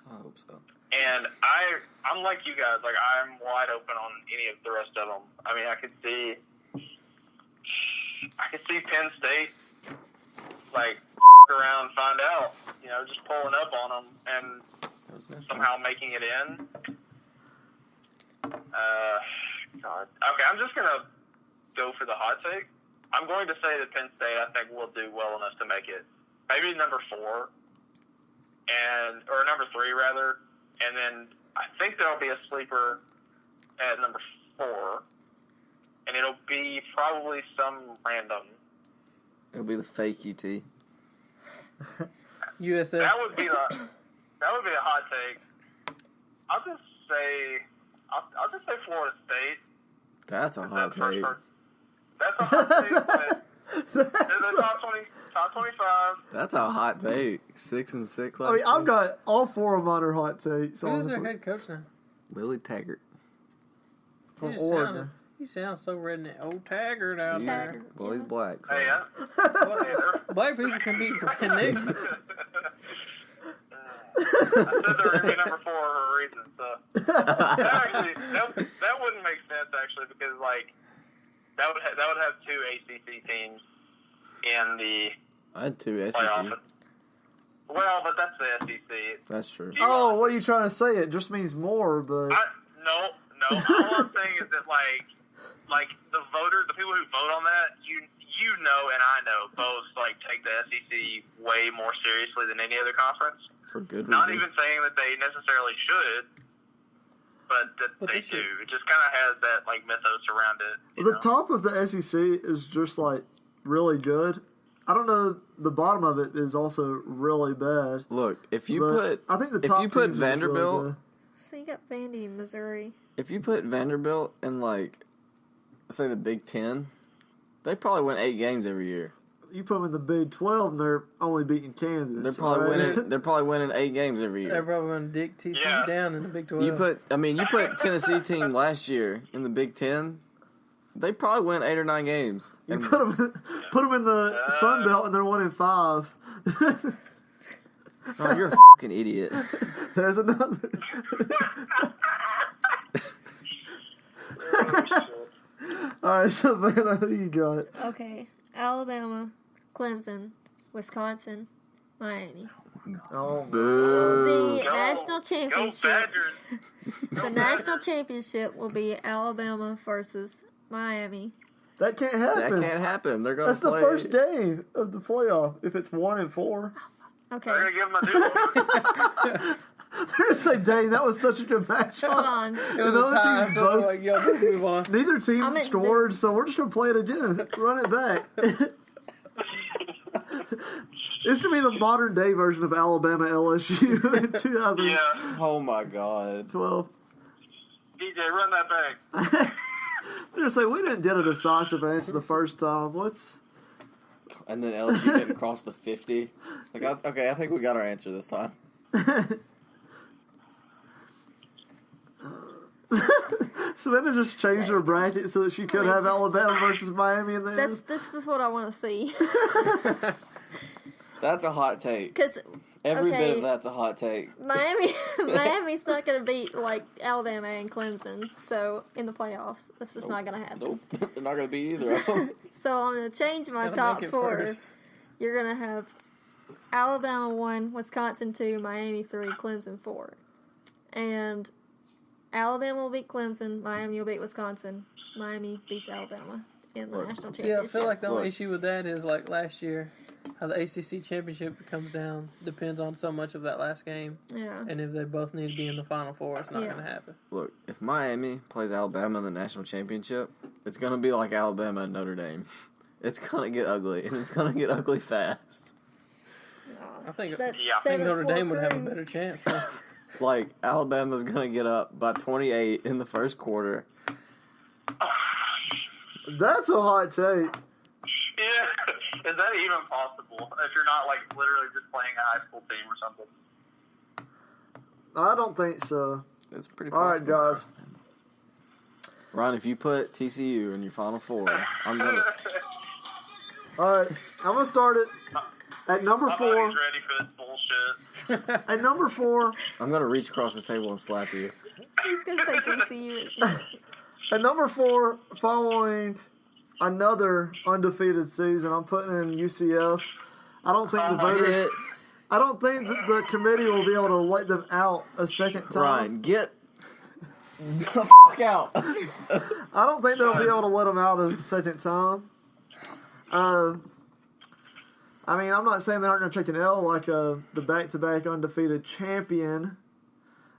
I hope so. And I'm like you guys. Like, I'm wide open on any of the rest of them. I mean, I could see Penn State like around, find out. You know, just pulling up on them and somehow making it in. God. Okay, I'm just gonna go for the hot take. I'm going to say that Penn State, I think, will do well enough to make it. Maybe number 4, or number 3 rather, and then I think there'll be a sleeper at number 4, and it'll be probably some random. It'll be the fake UT. USA. That would be a hot take. I'll just say Florida State. That's a hot take. That's a hot take. They're the top 25. That's a hot take. 6-6 last I mean, I've year. got all 4 of mine are hot takes. Who's Honestly, their head coach now? Willie Taggart. from You Oregon. You sound so redneck. Old Taggart out there. Taggart. Well, he's black. So. Hey, yeah. Black people can be redneck. I said they were going to be number 4 for a reason. So that wouldn't make sense actually, because like that would have 2 ACC teams in the I had 2 SEC. playoff. Well, but that's the SEC. That's true. Oh, what are you trying to say? It just means more, but No. All I'm saying is that like the people who vote on that, you know, and I know both like take the SEC way more seriously than any other conference. For good reason. Not even saying that they necessarily should, but that they do. It just kind of has that like mythos around it. the top of the SEC is just like really good. I don't know. The bottom of it is also really bad. Look, if you But I think the top put teams is really Vanderbilt, good. So you got Vandy, Missouri. if you put Vanderbilt in like, say the Big Ten, they probably win 8 games every year. You put them in the Big 12, and they're only beating Kansas. They're probably right? winning. They're probably winning 8 games every They're year. probably going to dick TCU down in the Big 12. You put Tennessee team last year in the Big Ten. They probably win 8 or 9 games. You And put them in the Sun Belt, and they're 1-5. oh, you're a fucking idiot. There's another. All right, Savannah, who you got? Okay. Alabama, Clemson, Wisconsin, Miami. Oh, Boo. The national Go championship. Badgers. The national championship will be Alabama versus Miami. that can't That happen. can't happen. They're gonna That's play. the first game of the playoff. If it's 1-4, Okay, They're gonna give them a new one. they're gonna say, "Dang, that was such a good matchup." hold on. It was The a other tie, team's so both- like, y'all can move on. Neither I team meant scored, so we're just gonna play it again. Run it back. It's gonna be the modern day version of Alabama LSU in 2012. Yeah. Oh my god. DJ, run that back. They're gonna say we didn't get a decisive answer the first time. Let's. And then LSU didn't cross the 50. It's like, okay, I think we got our answer this time. Savannah just changed her bracket so that she could have Alabama versus Miami in the end. This is what I want to see. That's a hot take. Because Every okay. bit of that's a hot take. Miami's not going to beat like Alabama and Clemson. So in the playoffs, that's just not going to happen. Nope. They're not going to beat either of them. So I'm going to change my Gotta top make it 4. first. You're going to have Alabama 1, Wisconsin 2, Miami 3, Clemson 4. And Alabama will beat Clemson, Miami will beat Wisconsin, Miami beats Alabama in the national See, championship. I feel like the only Look. issue with that is like last year, how the ACC championship comes down depends on so much of that last game. Yeah. And if they both need to be in the Final Four, it's not Yeah. going to happen. Look, if Miami plays Alabama in the national championship, it's going to be like Alabama and Notre Dame. It's going to get ugly, and it's going to get ugly fast. I think, That Yeah. I think Notre 7-4 Dame would have a crew. better chance. So. Like, Alabama's going to get up by 28 in the first quarter. That's a hot take. Yeah. Is that even possible if you're not like literally just playing a high school team or something? I don't think so. It's pretty All right, possible. guys. Ron, if you put TCU in your Final Four, I'm gonna. All right, I'm gonna start it at number I'm 4. not ready for this bullshit. At number 4. I'm gonna reach across this table and slap you. He's gonna say TCU. It's not. At number 4, following another undefeated season, I'm putting in UCF. I don't think the voters. I don't think the committee will be able to let them out a second time. Ryan, get the fuck out. I don't think they'll be able to let them out a second time. I mean, I'm not saying they aren't going to take an L like the back-to-back undefeated champion,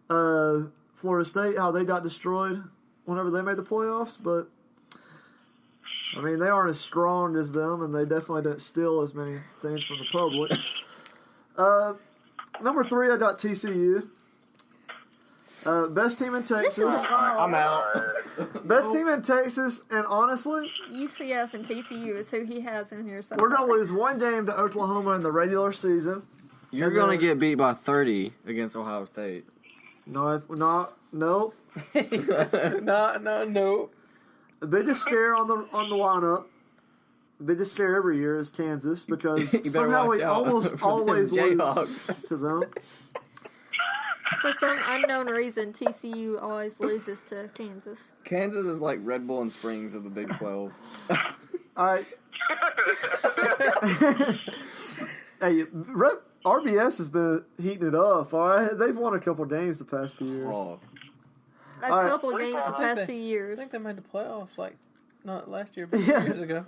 Florida State, how they got destroyed whenever they made the playoffs. But, I mean, they aren't as strong as them, and they definitely don't steal as many things from the public. Number 3, I got TCU. Best team in Texas. This is wild. I'm out. Best team in Texas, and honestly, UCF and TCU is who he has in here. So we're going to far. lose one game to Oklahoma in the regular season. You're gonna get beat by 30 against Ohio State. No. No. The biggest scare on the lineup, the biggest scare every year is Kansas because You better somehow watch we out almost for them always lose Jayhawks. to them. For some unknown reason, TCU always loses to Kansas. Kansas is like Red Bull and Springs of the Big 12. All right. Hey, RBS has been heating it up. All right, they've won a couple games the past few years. Oh, A All right. couple games the past few I years. think they made the playoffs like not last year, but Yeah. years ago.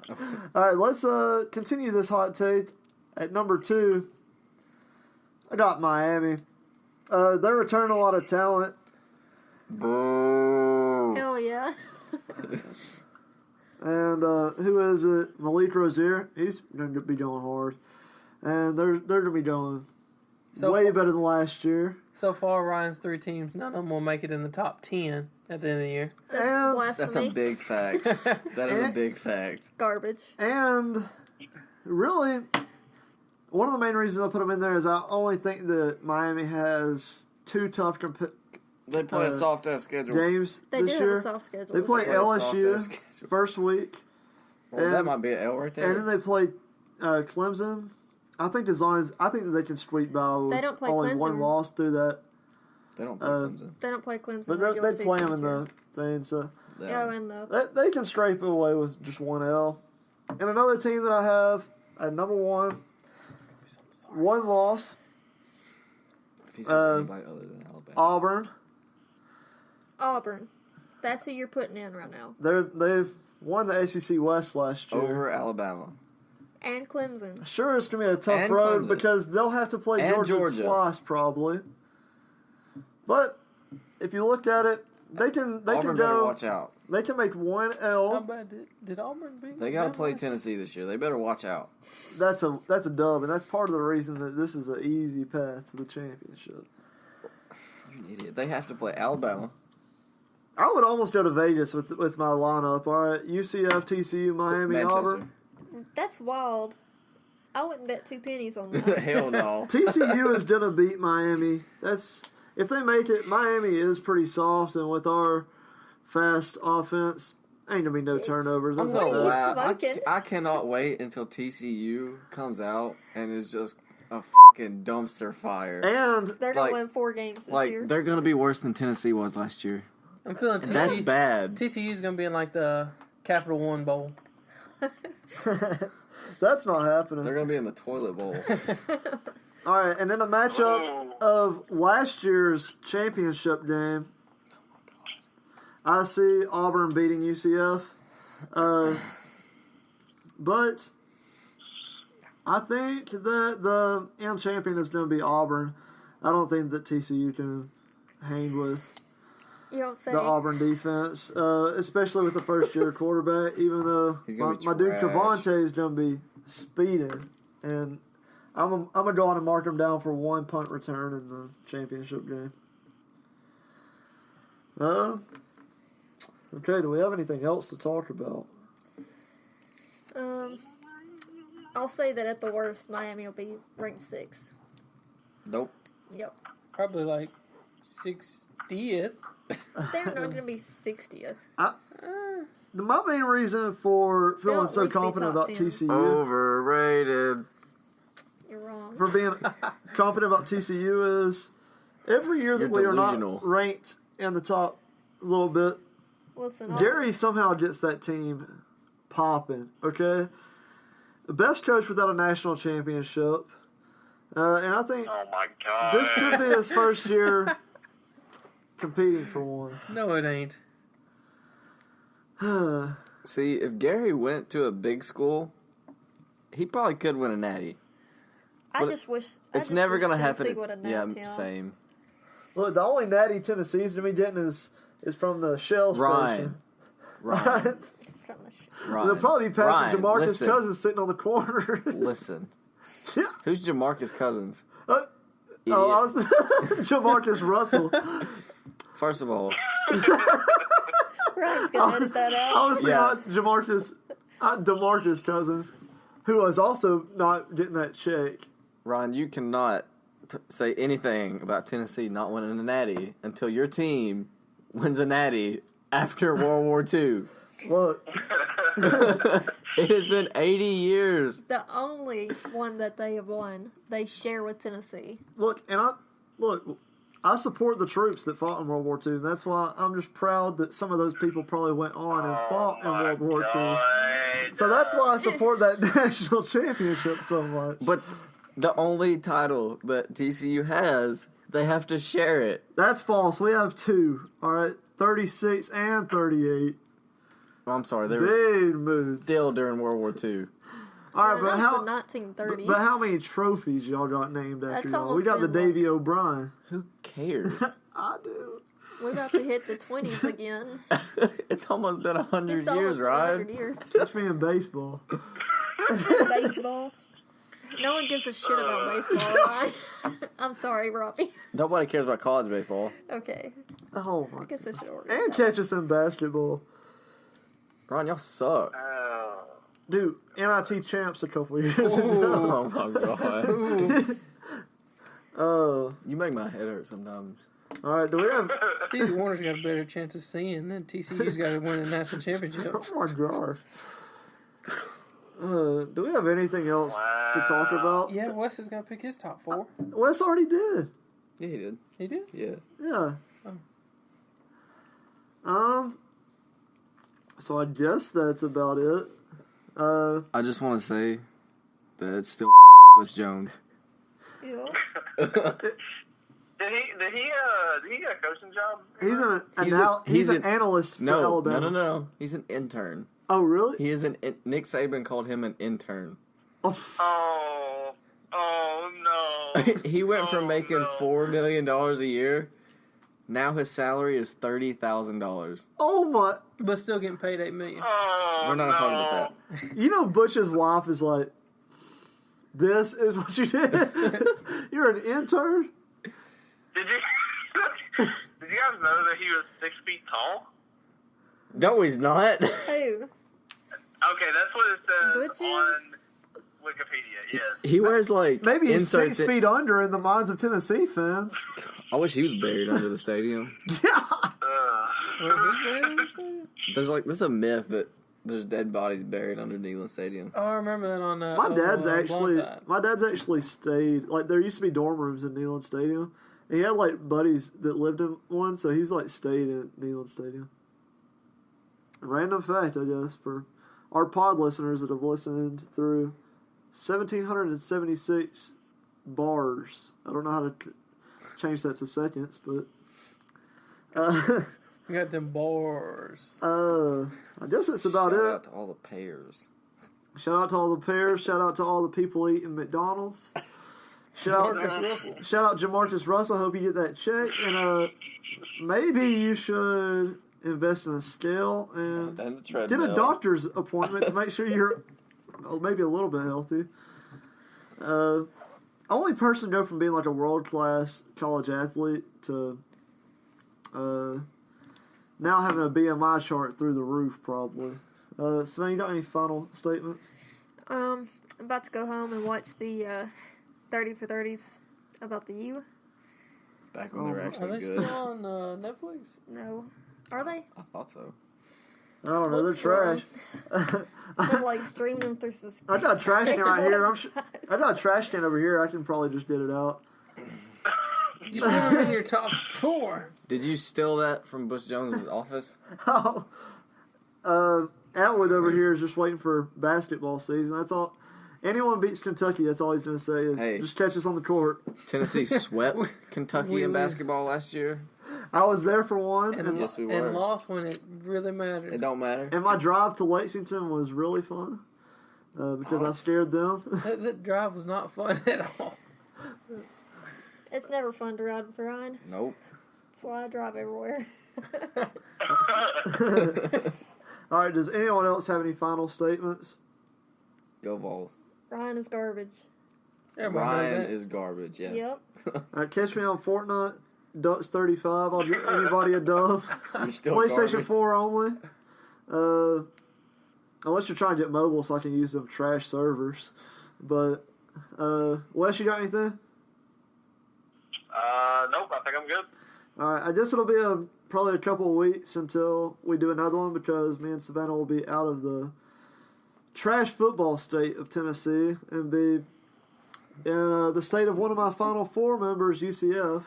All right, let's continue this hot take. At number 2, I got Miami. They're returning a lot of talent. boo. Hell yeah. And who is it? Malik Rozier. He's going to be going hard. And they're going to be going So way far- better than last year. So far, Ryan's 3 teams, none of them will make it in the top 10 at the end of the year. That's And blasphemy. That's a big fact. That is a big fact. Garbage. And really, one of the main reasons I put them in there is I only think that Miami has 2 tough They play a soft ass schedule. games They this do year. have a soft schedule. They play Play a soft-ass LSU schedule. first week. Well, that and- might be an L right there. And then they play Clemson. I think that they can squeak by with They don't play only one Clemson. loss through that. They don't play Clemson. They don't play Clemson But regular they play season them in this the thing, so year. Oh, and the they can scrape away with just one L. And another team that I have at number 1, one loss, If he says anybody other than Alabama. Auburn. Auburn. That's who you're putting in right now. They've won the ACC West last year. Over Alabama. And Clemson. Sure, it's gonna be a tough And road Clemson. because they'll have to play And Georgia Georgia. twice probably. But if you look at it, they can Auburn better go. watch out. They can make one How L. bad did Auburn beat? They got to Bama play last Tennessee this year. They better watch out. That's a dub, and that's part of the reason that this is an easy path to the championship. You're an idiot. They have to play Alabama. I would almost go to Vegas with my lineup. All right, UCF, TCU, Miami, Manchester. Auburn. That's wild. I wouldn't bet 2 pennies on that. Hell no. TCU is gonna beat Miami. If they make it. Miami is pretty soft, and with our fast offense, ain't gonna be no turnovers. I'm That's gonna What are you laugh. smoking? I cannot wait until TCU comes out and is just a fucking dumpster fire. And They're going Like- to win 4 games this Like year. they're gonna be worse than Tennessee was last year. I'm feeling And that's TCU. bad. TCU's going to be in like the Capital One Bowl. that's not happening. They're gonna be in the toilet bowl. All right, and then a matchup of last year's championship game. I see Auburn beating UCF, but I think that the end champion is going to be Auburn. I don't think that TCU can hang with You don't say. the Auburn defense, especially with the first-year quarterback. Even though He's gonna be my dude trash. Cavante is going to be speeding, and I'm gonna go on and mark him down for one punt return in the championship game. Okay, do we have anything else to talk about? I'll say that at the worst, Miami will be ranked 6th. Nope. Yep. Probably like 60th. They're not going to be 60th. My main reason for They'll feeling at so least be confident top about 10. TCU, Overrated. You're wrong. for being confident about TCU is every year that we are delusional. not ranked in the top a little bit, Listen, Gary somehow gets that team popping, okay? The best coach without a national championship. And I think Oh my god. this could be his first year competing for one. No, it ain't. See, if Gary went to a big school, he probably could win a natty. I but just wish It's never going gonna to happen. Yeah, him. same. Look, the only natty Tennessee's to be getting is from the Shell Ryan. station. Ryan. Ryan. They'll probably be passing Ryan, Jamarcus listen. Cousins sitting on the corner. Listen. Yeah. Who's Jamarcus Cousins? Oh, Idiot. I was Jamarcus Russell. First of all, Ryan's going to edit that I out. was thinking Yeah. about DeMarcus Cousins, who was also not getting that check. Ron, you cannot say anything about Tennessee not winning a natty until your team wins a natty after World War II. Look, It has been 80 years. The only one that they have won, they share with Tennessee. I support the troops that fought in World War II, and that's why I'm just proud that some of those people probably went on and fought in World War II. So that's why I support that national championship so much. But the only title that TCU has, they have to share it. That's false. We have 2, all right? 36 and 38. Oh, I'm sorry, they were Big moods. still during World War II. All right, but That's the 1930s. but how many trophies y'all got named after That's y'all? We almost got the been like- Davy O'Brien. Who cares? I do. We're about to hit the 20s again. It's almost been 100 It's almost years, been right? 100 years. Catch me in baseball. Baseball. No one gives a shit about baseball, right? I'm sorry, Robbie. Nobody cares about college baseball. Okay. Oh my! I guess I should order And catch us in basketball, Ron, y'all suck. Oh. dude. NIT champs a couple years ago. Oh my god. Oh, You make my head hurt sometimes. all right. Do we have? Stevie Wonder's got a better chance of seeing than TCU's got to win the national championship. Oh my gosh. Do we have anything else to talk about? Yeah, Wes has got to pick his top 4. Wes already did. Yeah, he did. He did? Yeah. Yeah. Oh. So I guess that's about it. I just want to say that it's still Wes Jones. Yeah. Did he get a coaching job? He's an analyst for No, Alabama. no. He's an intern. Oh, really? He is Nick Saban called him an intern. Oh, Oh no. He went from making no. $4 million a year. Now his salary is $30,000. oh my! But still getting paid $8 million. Oh, We're not no. talking about that. You know, Butch's wife is like, "This is what you did. You're an intern." Did you did you guys know that he was 6 feet tall? No, he's not. Who? Okay, that's what it says Butch's? on Wikipedia. Yes. He wears like Maybe he's inserts 6 feet under in the minds of Tennessee fans. I wish he was buried under the stadium. Yeah. Wait, who's there in the stadium? There's a myth that there's dead bodies buried under Neyland Stadium. Oh, I remember that on My Blindside. dad's actually stayed. Like, there used to be dorm rooms in Neyland Stadium. And he had like buddies that lived in one, so he's like stayed in Neyland Stadium. Random fact, I guess, for our pod listeners that have listened through 1,776 bars. I don't know how to change that to seconds, but We got them bars. I guess that's about Shout it. out to all the payers. Shout out to all the pairs. Shout out to all the people eating McDonald's. Shout Marcus out, Russell. shout out Jamarcus Russell. Hope you get that check. And maybe you should invest in a scale and And the get treadmill. a doctor's appointment to make sure you're maybe a little bit healthy. Only person to go from being like a world class college athlete to now having a BMI chart through the roof, probably. Sven, you got any final statements? I'm about to go home and watch the 30 for 30s about the U. Back when they were Are actually they good. still on Netflix? No. Are they? I thought so. I don't know. They're Looks for trash. I'm like streaming them through some. I got a trash can right here. websites. I got a trash can over here. I can probably just get it out. You put them in your top 4. Did you steal that from Bush Jones' office? Oh, Atwood over here is just waiting for basketball season. That's all. Anyone beats Kentucky, that's all he's going to say is Hey. just catch us on the court. Tennessee swept Kentucky We in lose. basketball last year. I was there for one, And, Yes, we and were. lost when it really It mattered. don't matter. and my drive to Lexington was really fun because I scared them. That drive was not fun at all. It's never fun to ride with Ryan. Nope. That's why I drive everywhere. All right, does anyone else have any final statements? Go Vols. Ryan is garbage. Everybody Ryan knows that. is garbage, yes. Yep. All right, catch me on Fortnite, Ducks35. I'll give anybody a dub. You're still PlayStation garbage. 4 only. Unless you're trying to get mobile so I can use them trash servers. But, Wes, you got anything? Nope, I think I'm good. All right, I guess it'll be probably a couple of weeks until we do another one because me and Savannah will be out of the trash football state of Tennessee and be in the state of one of my Final Four members, UCF.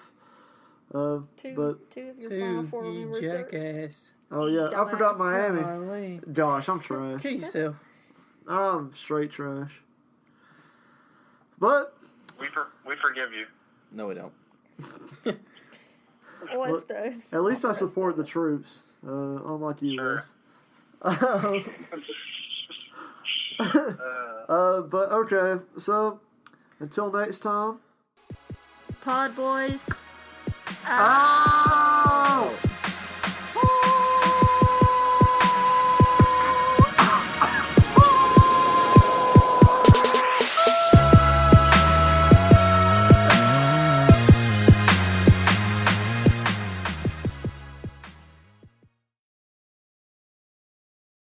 Two But of your final 4 you members. are- jackass. oh yeah, I forgot Dumbass. Miami. Golly. Gosh, I'm trash. Kill yourself. I'm straight trash. But We forgive you. No, we don't. Wes does. at least I Wes support the does. troops, unlike you, Sure. Wes. But okay, so until next time. PodBois. Ah!